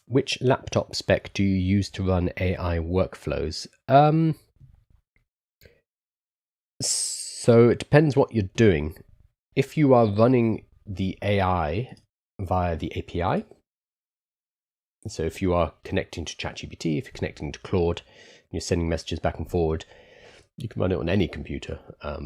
Which laptop spec do you use to run AI workflows? So it depends what you're doing. If you are running the AI via the API, so if you are connecting to ChatGPT, if you're connecting to Claude, and you're sending messages back and forward, you can run it on any computer,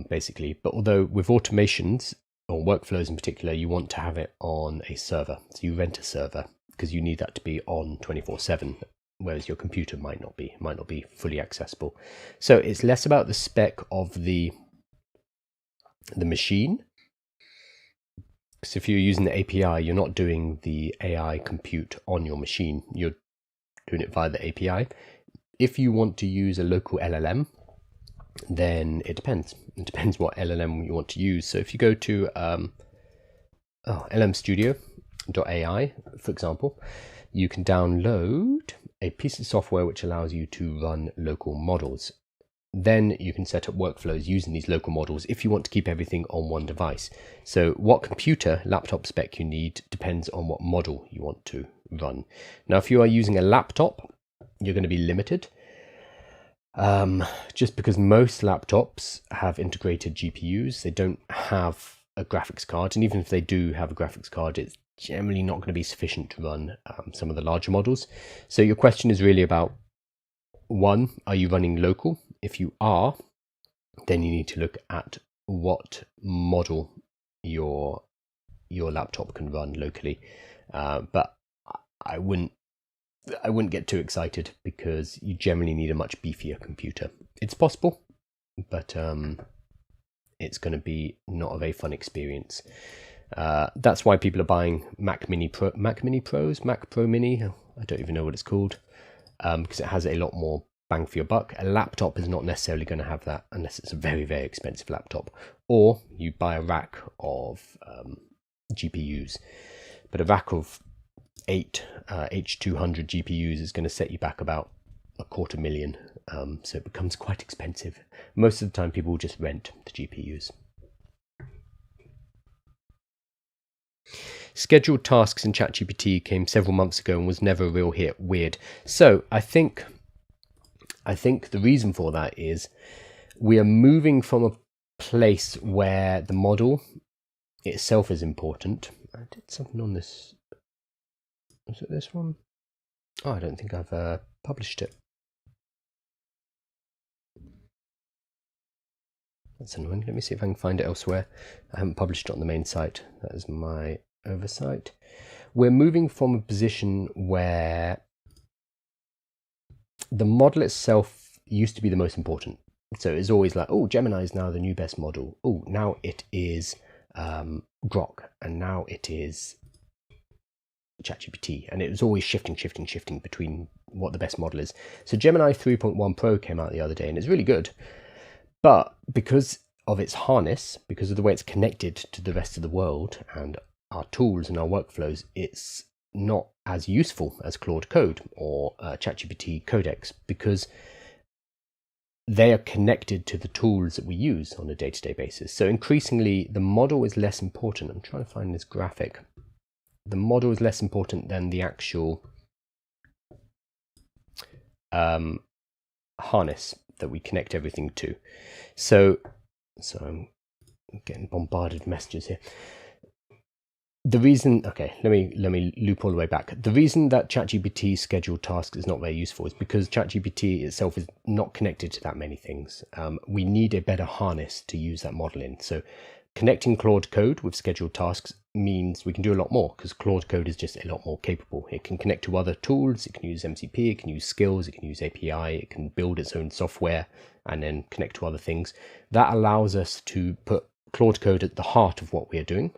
basically. But although with automations or workflows in particular, you want to have it on a server. So you rent a server, because you need that to be on 24/7, whereas your computer might not be fully accessible. So it's less about the spec of the machine. Because if you're using the API, you're not doing the AI compute on your machine, you're doing it via the API. If you want to use a local LLM, then it depends. It depends what LLM you want to use. So if you go to lmstudio.ai, for example, you can download a piece of software which allows you to run local models. Then you can set up workflows using these local models if you want to keep everything on one device. So what computer laptop spec you need depends on what model you want to run. Now, if you are using a laptop, you're going to be limited, just because most laptops have integrated GPUs. They don't have a graphics card, and even if they do have a graphics card, it's generally not going to be sufficient to run some of the larger models. So your question is really about, one, are you running local? If you are, then you need to look at what model your laptop can run locally. But I wouldn't get too excited, because you generally need a much beefier computer. It's possible, but it's going to be not a very fun experience. That's why people are buying Mac Pro Mini. I don't even know what it's called, because it has a lot more bang for your buck. A laptop is not necessarily going to have that unless it's a very, very expensive laptop, or you buy a rack of GPUs. But a rack of 8 H200 GPUs is going to set you back about $250,000, so it becomes quite expensive. Most of the time people will just rent the GPUs. Scheduled tasks in ChatGPT came several months ago and was never a real hit. Weird. So I think the reason for that is we are moving from a place where the model itself is important. I did something on this. Was it this one? Oh, I don't think I've published it. That's annoying. Let me see if I can find it elsewhere. I haven't published it on the main site. That is my oversight. We're moving from a position where the model itself used to be the most important. So it's always like, oh, Gemini is now the new best model. Oh, now it is Grok, and now it is ChatGPT, and it was always shifting between what the best model is. So Gemini 3.1 Pro came out the other day, and it's really good. But because of its harness, because of the way it's connected to the rest of the world and our tools and our workflows, it's not as useful as Claude Code or ChatGPT Codex, because they are connected to the tools that we use on a day-to-day basis. So increasingly, the model is less important. I'm trying to find this graphic. The model is less important than the actual harness that we connect everything to. So I'm getting bombarded with messages here. The reason, okay, let me loop all the way back. The reason that ChatGPT scheduled tasks is not very useful is because ChatGPT itself is not connected to that many things. We need a better harness to use that model in. So connecting Claude Code with scheduled tasks means we can do a lot more, because Claude Code is just a lot more capable. It can connect to other tools, it can use MCP, it can use skills, it can use API, it can build its own software and then connect to other things. That allows us to put Claude Code at the heart of what we are doing,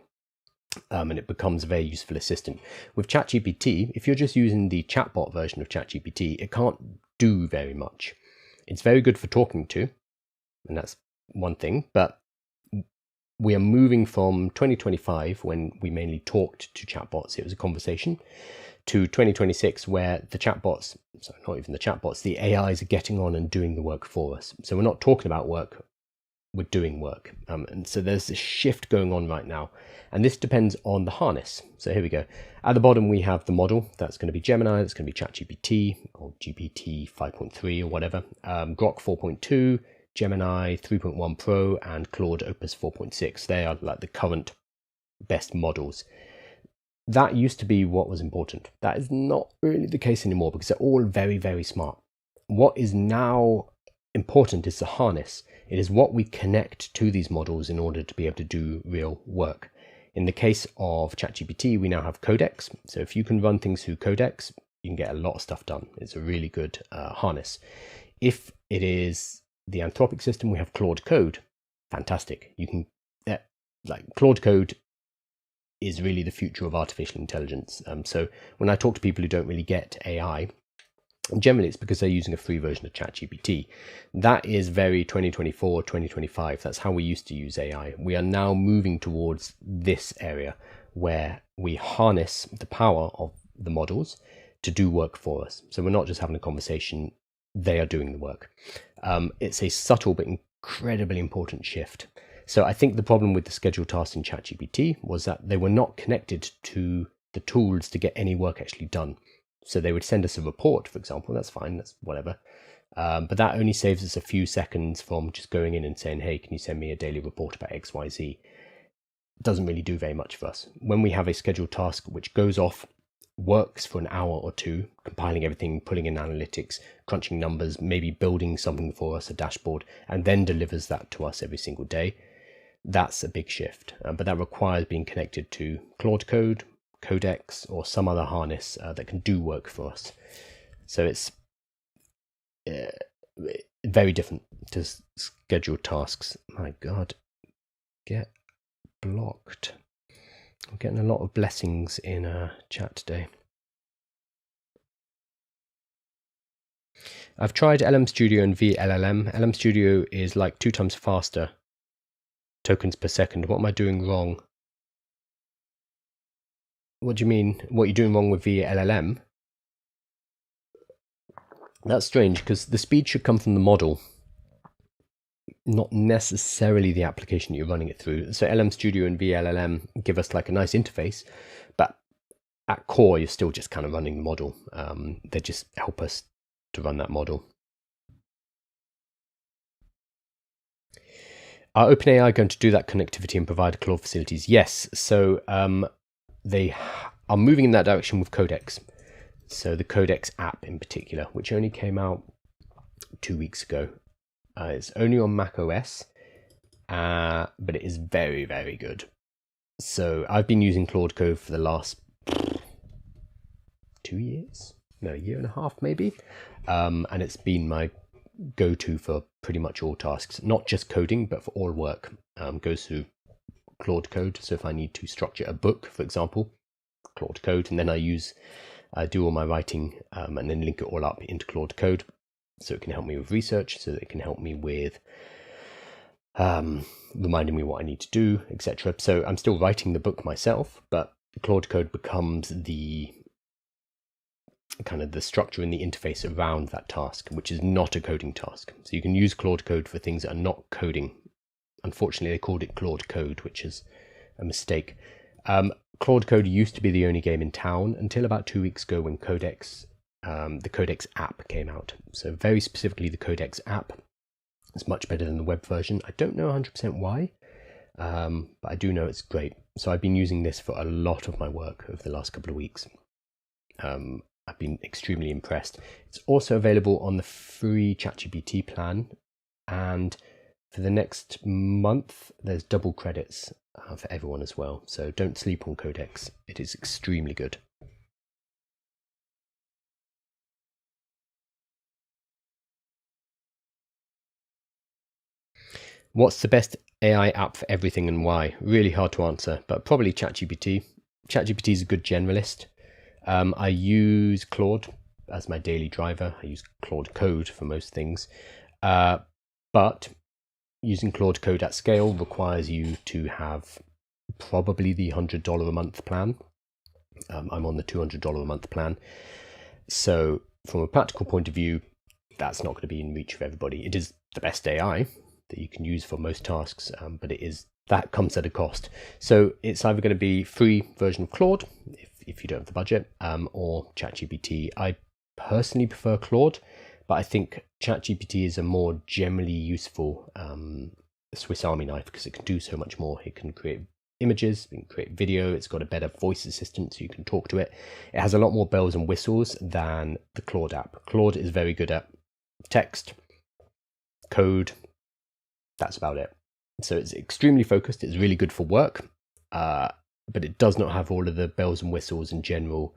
and it becomes a very useful assistant. With ChatGPT, if you're just using the chatbot version of ChatGPT, it can't do very much. It's very good for talking to, and that's one thing, but we are moving from 2025, when we mainly talked to chatbots, it was a conversation, to 2026, where the chatbots, sorry, not even the chatbots, the AIs are getting on and doing the work for us. So we're not talking about work, we're doing work. And so there's this shift going on right now. And this depends on the harness. So here we go. At the bottom, we have the model. That's going to be Gemini, that's going to be ChatGPT, or GPT 5.3 or whatever, Grok 4.2, Gemini 3.1 Pro, and Claude Opus 4.6. They are like the current best models. That used to be what was important. That is not really the case anymore, because they're all very, very smart. What is now important is the harness. It is what we connect to these models in order to be able to do real work. In the case of ChatGPT, we now have Codex. So if you can run things through Codex, you can get a lot of stuff done. It's a really good harness. If it is the Anthropic system, we have Claude Code. Fantastic. You can, like, Claude Code is really the future of artificial intelligence. So when I talk to people who don't really get AI, generally it's because they're using a free version of ChatGPT. That is very 2024, 2025. That's how we used to use AI. We are now moving towards this area where we harness the power of the models to do work for us. So we're not just having a conversation, they are doing the work. It's a subtle but incredibly important shift. So I think the problem with the scheduled tasks in ChatGPT was that they were not connected to the tools to get any work actually done. So they would send us a report, for example. That's fine, that's whatever. But that only saves us a few seconds from just going in and saying, hey, can you send me a daily report about XYZ? It doesn't really do very much for us. When we have a scheduled task which goes off, works for an hour or two, compiling everything, pulling in analytics, crunching numbers, maybe building something for us, a dashboard, and then delivers that to us every single day, that's a big shift. But that requires being connected to Claude Code, Codex, or some other harness that can do work for us. So it's very different to scheduled tasks. My God, get blocked. I'm getting a lot of blessings in chat today. I've tried LM Studio and VLLM. LM Studio is like 2 times faster tokens per second. What am I doing wrong? What do you mean? What you're doing wrong with VLLM? That's strange, because the speed should come from the model. not necessarily the application you're running it through. So LM Studio and VLLM give us like a nice interface, but at core, you're still just kind of running the model. They just help us to run that model. Are OpenAI going to do that connectivity and provide Claude facilities? Yes. So they are moving in that direction with Codex. So the Codex app in particular, which only came out 2 weeks ago. It's only on Mac OS, but it is very, very good. So I've been using Claude Code for the last 2 years, no, 1.5 years maybe, and it's been my go-to for pretty much all tasks, not just coding, but for all work. Goes through Claude Code. So if I need to structure a book, for example, Claude Code, and then I do all my writing and then link it all up into Claude Code. So it can help me with research, so that it can help me with reminding me what I need to do, etc. So I'm still writing the book myself, but Claude Code becomes the kind of the structure and the interface around that task, which is not a coding task. So you can use Claude Code for things that are not coding. Unfortunately, they called it Claude Code, which is a mistake. Claude Code used to be the only game in town until about 2 weeks ago when the Codex app came out. So very specifically, the Codex app is much better than the web version. I don't know 100% why, but I do know it's great. So I've been using this for a lot of my work over the last couple of weeks. I've been extremely impressed. It's also available on the free ChatGPT plan, and for the next month, there's double credits for everyone as well. So don't sleep on Codex. It is extremely good. What's the best AI app for everything and why? Really hard to answer, but probably ChatGPT. ChatGPT is a good generalist. I use Claude as my daily driver. I use Claude Code for most things. But using Claude Code at scale requires you to have probably the $100 a month plan. I'm on the $200 a month plan. So from a practical point of view, that's not going to be in reach of everybody. It is the best AI that you can use for most tasks, but that comes at a cost. So it's either going to be free version of Claude, if you don't have the budget, or ChatGPT. I personally prefer Claude, but I think ChatGPT is a more generally useful Swiss Army knife because it can do so much more. It can create images, it can create video, it's got a better voice assistant so you can talk to it. It has a lot more bells and whistles than the Claude app. Claude is very good at text, code, that's about it. So it's extremely focused, it's really good for work, but it does not have all of the bells and whistles and general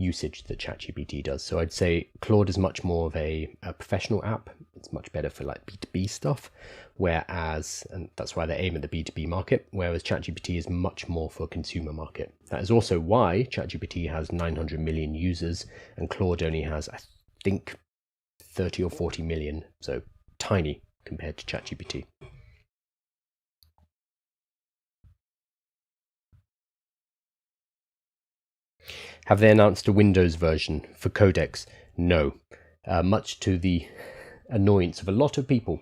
usage that ChatGPT does. So I'd say Claude is much more of a professional app. It's much better for like B2B stuff, and that's why they aim at the B2B market, whereas ChatGPT is much more for a consumer market. That is also why ChatGPT has 900 million users and Claude only has, I think, 30 or 40 million, so tiny compared to ChatGPT. Have they announced a Windows version for Codex? No, much to the annoyance of a lot of people.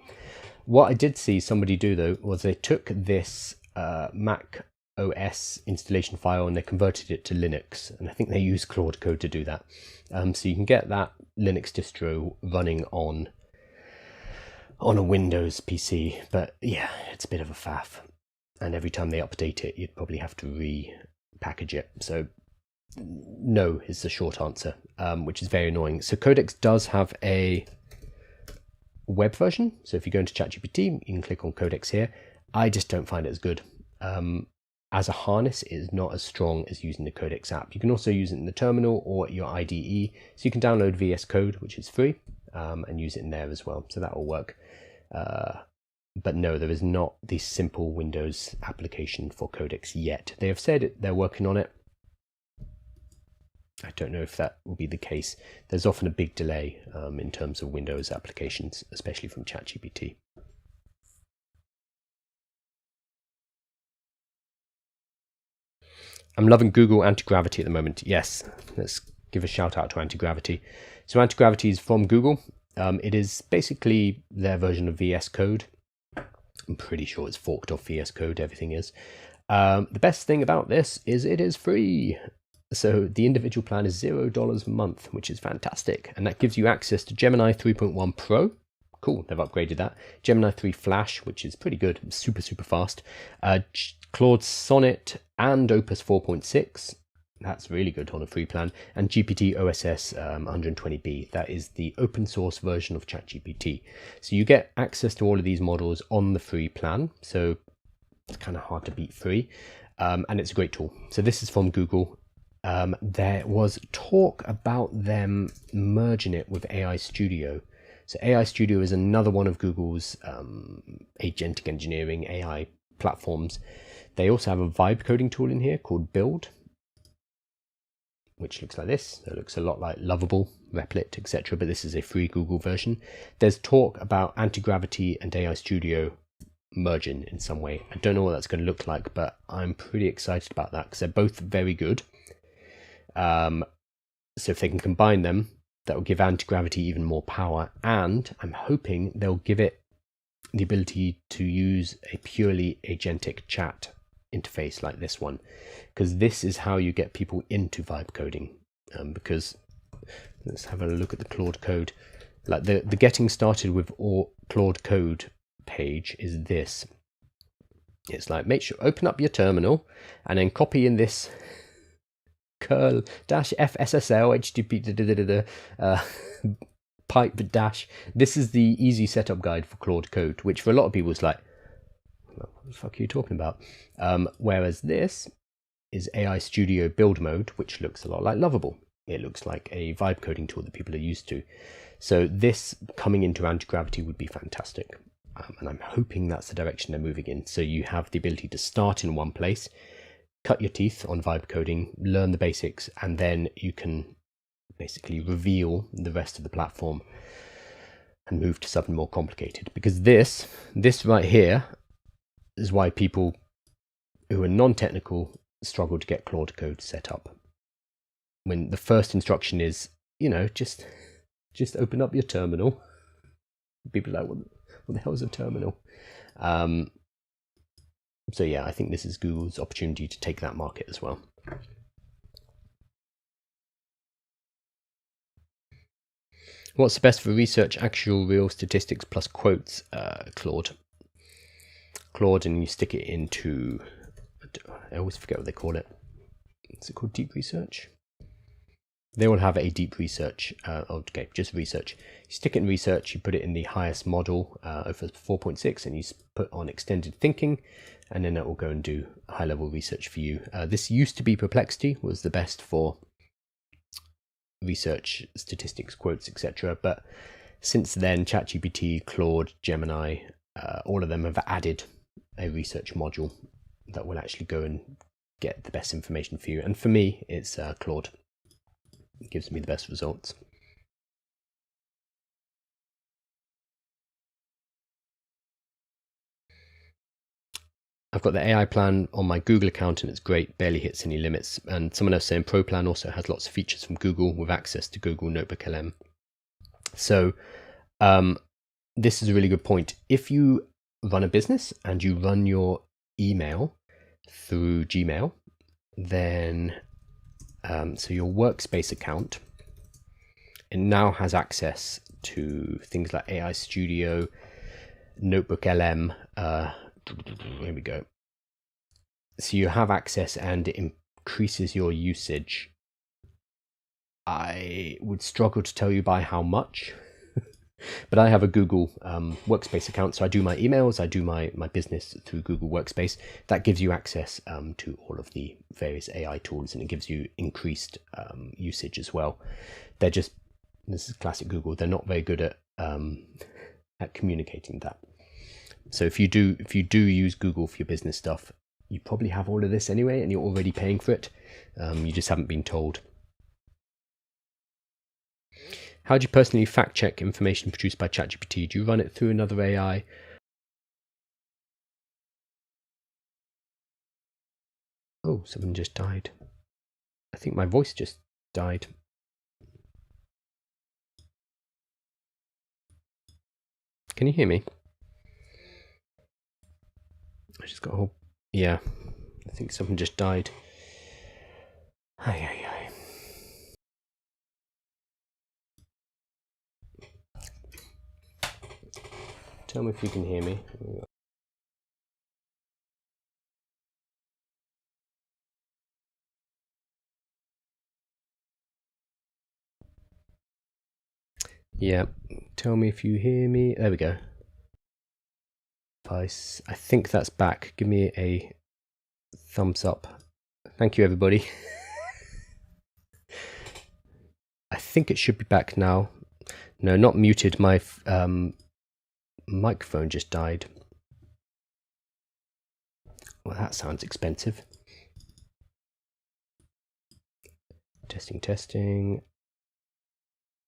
What I did see somebody do though was they took this Mac OS installation file and they converted it to Linux, and I think they use Claude Code to do that. So you can get that Linux distro running on a Windows PC, but yeah, it's a bit of a faff, and every time they update it you'd probably have to repackage it. So no is the short answer, which is very annoying. So Codex does have a web version, so if you go into ChatGPT you can click on Codex here. I just don't find it as good. As a harness, it is not as strong as using the Codex app. You can also use it in the terminal or your IDE, so you can download VS Code, which is free, and use it in there as well, so that will work. But no, there is not the simple Windows application for Codex yet. They have said they're working on it. I don't know if that will be the case. There's often a big delay in terms of Windows applications, especially from ChatGPT. I'm loving Google Anti-Gravity at the moment. Yes, let's give a shout out to Anti-Gravity. So Anti-Gravity is from Google. It is basically their version of VS Code. I'm pretty sure it's forked off VS Code, everything is. The best thing about this is it is free. So the individual plan is $0 a month, which is fantastic. And that gives you access to Gemini 3.1 Pro. Cool, they've upgraded that. Gemini 3 Flash, which is pretty good, super, super fast. Claude Sonnet and Opus 4.6. That's really good on a free plan. And GPT OSS 120B. That is the open source version of ChatGPT. So you get access to all of these models on the free plan. So it's kind of hard to beat free. And it's a great tool. So this is from Google. There was talk about them merging it with AI Studio. So AI Studio is another one of Google's agentic engineering AI platforms. They also have a vibe coding tool in here called Build, which looks like this. It looks a lot like Lovable, Replit, etc. But this is a free Google version. There's talk about Anti-Gravity and AI Studio merging in some way. I don't know what that's going to look like, but I'm pretty excited about that because they're both very good. So if they can combine them, that will give Anti-Gravity even more power, and I'm hoping they'll give it the ability to use a purely agentic chat interface like this one, because this is how you get people into vibe coding. Because let's have a look at the Claude Code. Like the getting started with Claude Code page is this. It's like, make sure open up your terminal and then copy in this curl dash fssl http pipe dash. This is the easy setup guide for Claude Code, which for a lot of people is like, what the fuck are you talking about? Whereas this is AI Studio build mode, which looks a lot like Lovable. It looks like a vibe coding tool that people are used to. So this coming into Anti-Gravity would be fantastic. And I'm hoping that's the direction they're moving in. So you have the ability to start in one place, cut your teeth on vibe coding, learn the basics, and then you can basically reveal the rest of the platform and move to something more complicated. Because this right here is why people who are non-technical struggle to get Claude Code set up. When the first instruction is, just open up your terminal. People are like, what the hell is a terminal? So yeah, I think this is Google's opportunity to take that market as well. What's the best for research? Actual real statistics plus quotes. Claude, and you stick it into, I always forget what they call it. Is it called deep research? They will have a deep research. Okay, just research. You stick it in research, you put it in the highest model over 4.6, and you put on extended thinking, and then it will go and do high level research for you. This used to be Perplexity, was the best for research, statistics, quotes, etc. But since then, ChatGPT, Claude, Gemini, all of them have added a research module that will actually go and get the best information for you. And for me, it's Claude. It gives me the best results. I've got the AI plan on my Google account and it's great, barely hits any limits. And someone else saying Pro Plan also has lots of features from Google with access to Google Notebook LM. So this is a really good point. If you run a business and you run your email through Gmail, then so your workspace account, it now has access to things like AI Studio, Notebook LM. Here we go. So you have access and it increases your usage. I would struggle to tell you by how much, but I have a Google Workspace account. So I do my emails, I do my business through Google Workspace. That gives you access to all of the various AI tools, and it gives you increased usage as well. This is classic Google. They're not very good at communicating that. So if you do use Google for your business stuff, you probably have all of this anyway, and you're already paying for it. You just haven't been told. How do you personally fact check information produced by ChatGPT? Do you run it through another AI? Oh, someone just died. I think my voice just died. Can you hear me? I just got a whole... Yeah, I think something just died. Ay, ay, ay. Tell me if you can hear me. Yeah, tell me if you hear me. There we go. I think that's back. Give me a thumbs up. Thank you, everybody. I think it should be back now. No, not muted. My microphone just died. Well, that sounds expensive. Testing, testing.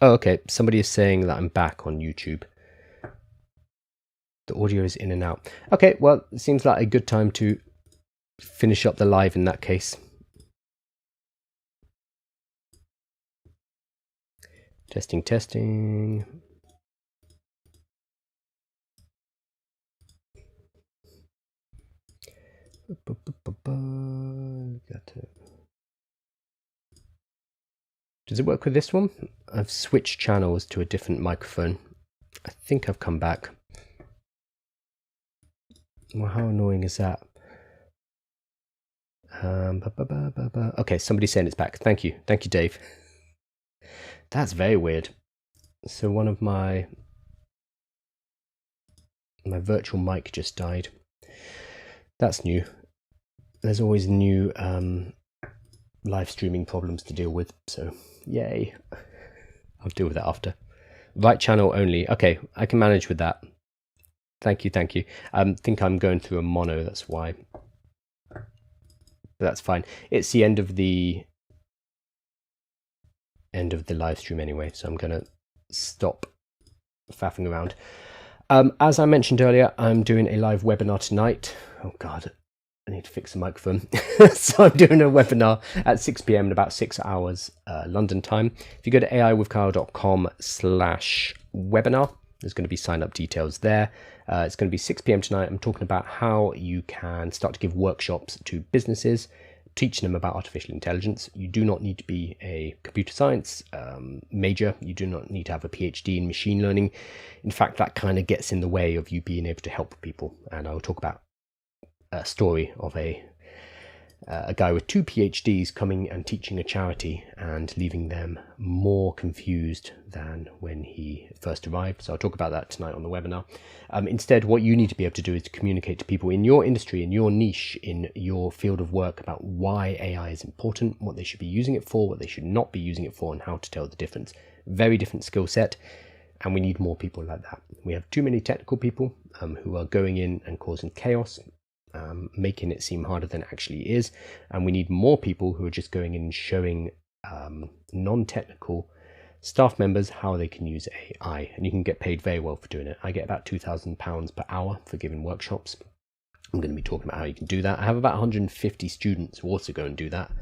Oh, okay. Somebody is saying that I'm back on YouTube. The audio is in and out. Okay, well, it seems like a good time to finish up the live in that case. Testing, testing. Does it work with this one? I've switched channels to a different microphone. I think I've come back. Well, how annoying is that? Okay, somebody's saying it's back. Thank you. Thank you, Dave. That's very weird. So one of my virtual mic just died. That's new. There's always new live streaming problems to deal with, so yay. I'll deal with that after. Right channel only. Okay, I can manage with that. Thank you, thank you. I think I'm going through a mono, that's why. But that's fine. It's the end of the live stream anyway, so I'm gonna stop faffing around. As I mentioned earlier, I'm doing a live webinar tonight. Oh god, I need to fix the microphone. So I'm doing a webinar at 6 p.m. in about 6 hours London time. If you go to aiwithkyle.com/webinar, there's going to be sign up details there. It's going to be 6 p.m. tonight. I'm talking about how you can start to give workshops to businesses, teaching them about artificial intelligence. You do not need to be a computer science major. You do not need to have a PhD in machine learning. In fact, that kind of gets in the way of you being able to help people. And I'll talk about a story of a guy with 2 PhDs coming and teaching a charity and leaving them more confused than when he first arrived. So I'll talk about that tonight on the webinar. Instead, what you need to be able to do is to communicate to people in your industry, in your niche, in your field of work about why AI is important, what they should be using it for, what they should not be using it for, and how to tell the difference. Very different skill set, and we need more people like that. We have too many technical people who are going in and causing chaos, making it seem harder than it actually is, and we need more people who are just going in and showing non-technical staff members how they can use AI, and you can get paid very well for doing it. I get about £2,000 per hour for giving workshops. I'm going to be talking about how you can do that. I have about 150 students who also go and do that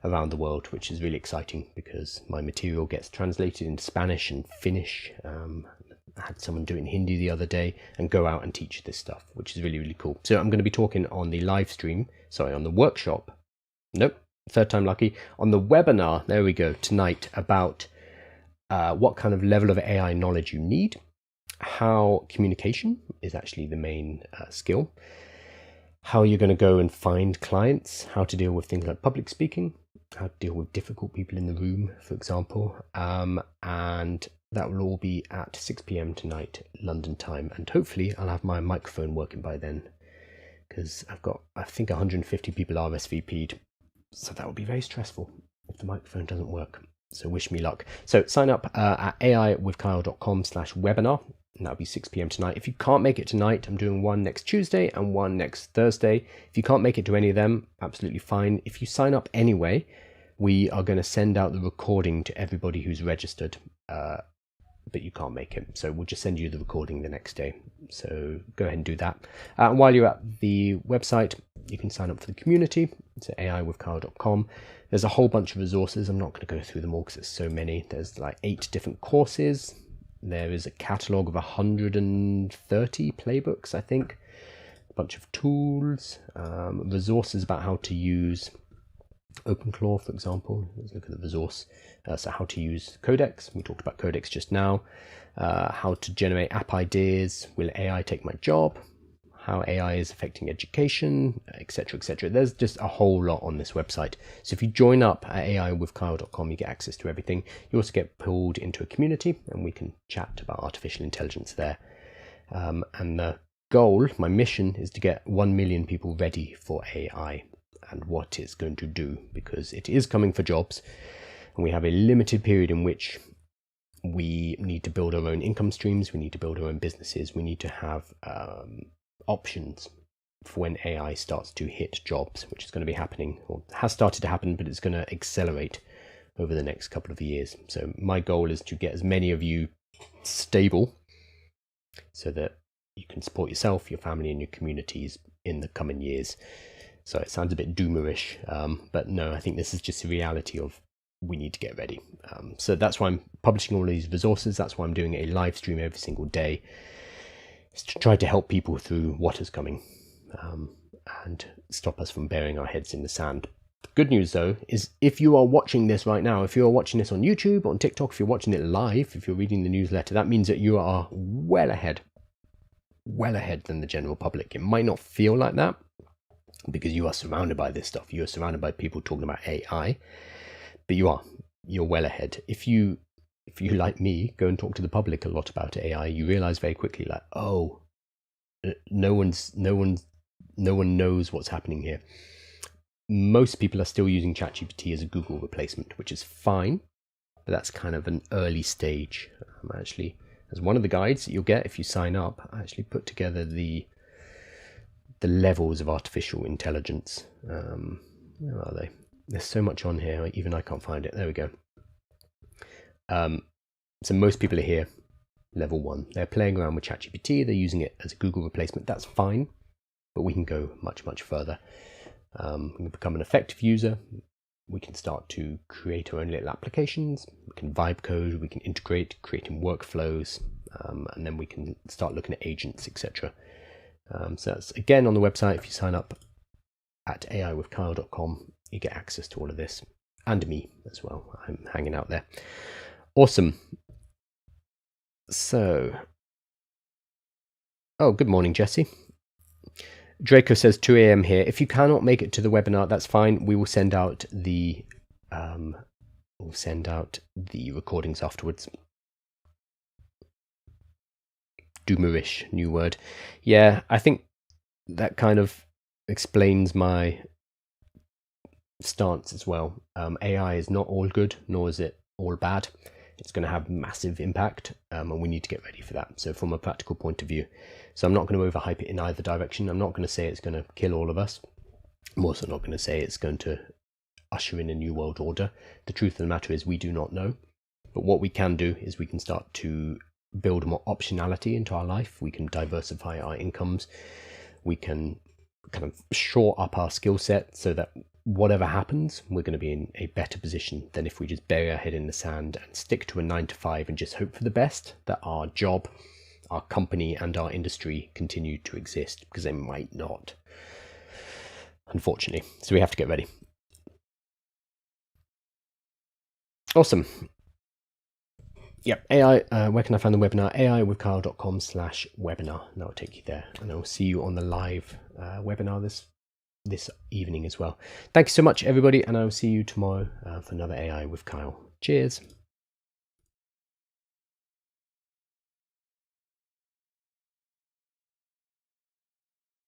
around the world, which is really exciting because my material gets translated into Spanish and Finnish. I had someone do it in Hindi the other day and go out and teach this stuff, which is really, really cool. So I'm going to be talking on the live stream, on the workshop. Nope, third time lucky. On the webinar, there we go, tonight, about what kind of level of AI knowledge you need, how communication is actually the main skill, how you're going to go and find clients, how to deal with things like public speaking, how to deal with difficult people in the room, for example, and that will all be at 6 p.m. tonight, London time. And hopefully I'll have my microphone working by then, because I've got, I think, 150 people RSVP'd. So that will be very stressful if the microphone doesn't work. So wish me luck. So sign up at aiwithkyle.com/webinar. And that'll be 6 p.m. tonight. If you can't make it tonight, I'm doing one next Tuesday and one next Thursday. If you can't make it to any of them, absolutely fine. If you sign up anyway, we are going to send out the recording to everybody who's registered. But you can't make it, so we'll just send you the recording the next day. So go ahead and do that. And while you're at the website, you can sign up for the community. It's at aiwithkyle.com. There's a whole bunch of resources. I'm not going to go through them all because there's so many. There's like 8 different courses. There is a catalogue of 130 playbooks, I think. bunch of tools, resources about how to use Open Claude, for example. Let's look at the resource. So how to use codecs. We talked about codecs just now. How to generate app ideas. Will AI take my job? How AI is affecting education, etc., etc. There's just a whole lot on this website. So if you join up at aiwithkyle.com, you get access to everything. You also get pulled into a community, and we can chat about artificial intelligence there. And the goal, my mission, is to get 1 million people ready for AI and what it's going to do, because it is coming for jobs, and we have a limited period in which we need to build our own income streams, we need to build our own businesses, we need to have options for when AI starts to hit jobs, which is going to be happening, or has started to happen, but it's going to accelerate over the next couple of years. So my goal is to get as many of you stable so that you can support yourself, your family, and your communities in the coming years. So it sounds a bit doomerish, but no, I think this is just the reality of we need to get ready. So that's why I'm publishing all these resources. That's why I'm doing a live stream every single day. Is to try to help people through what is coming and stop us from burying our heads in the sand. The good news, though, is if you are watching this right now, if you are watching this on YouTube, on TikTok, if you're watching it live, if you're reading the newsletter, that means that you are well ahead than the general public. It might not feel like that because you are surrounded by this stuff. You are surrounded by people talking about AI, but you're well ahead. If you, like me, go and talk to the public a lot about AI, you realize very quickly, like, oh, no one knows what's happening here. Most people are still using ChatGPT as a Google replacement, which is fine, but that's kind of an early stage. Actually, as one of the guides that you'll get if you sign up, I actually put together the levels of artificial intelligence. Where are they? There's so much on here, even I can't find it. There we go. So most people are here, level 1. They're playing around with ChatGPT. They're using it as a Google replacement. That's fine, but we can go much, much further. We can become an effective user. We can start to create our own little applications. We can vibe code. We can integrate, creating workflows, and then we can start looking at agents, etc. So that's again on the website. If you sign up at aiwithkyle.com, you get access to all of this, and me as well. I'm hanging out there. Awesome. So, oh, good morning, Jesse. Draco says 2 a.m. here. If you cannot make it to the webinar, that's fine. We will send out the recordings afterwards. Doomerish, new word. Yeah, I think that kind of explains my stance as well. AI is not all good, nor is it all bad. It's going to have massive impact, and we need to get ready for that. So from a practical point of view, so I'm not going to overhype it in either direction. I'm not going to say it's going to kill all of us. I'm also not going to say it's going to usher in a new world order. The truth of the matter is we do not know. But what we can do is we can start to build more optionality into our life. We can diversify our incomes. We can kind of shore up our skill set so that whatever happens, we're going to be in a better position than if we just bury our head in the sand and stick to a 9-to-5 and just hope for the best, that our job, our company, and our industry continue to exist, because they might not, unfortunately. So we have to get ready. Awesome. Yep, AI, where can I find the webinar? aiwithkyle.com/webinar, and that'll take you there. And I'll see you on the live webinar this evening as well. Thank you so much, everybody, and I will see you tomorrow for another AI with Kyle. Cheers.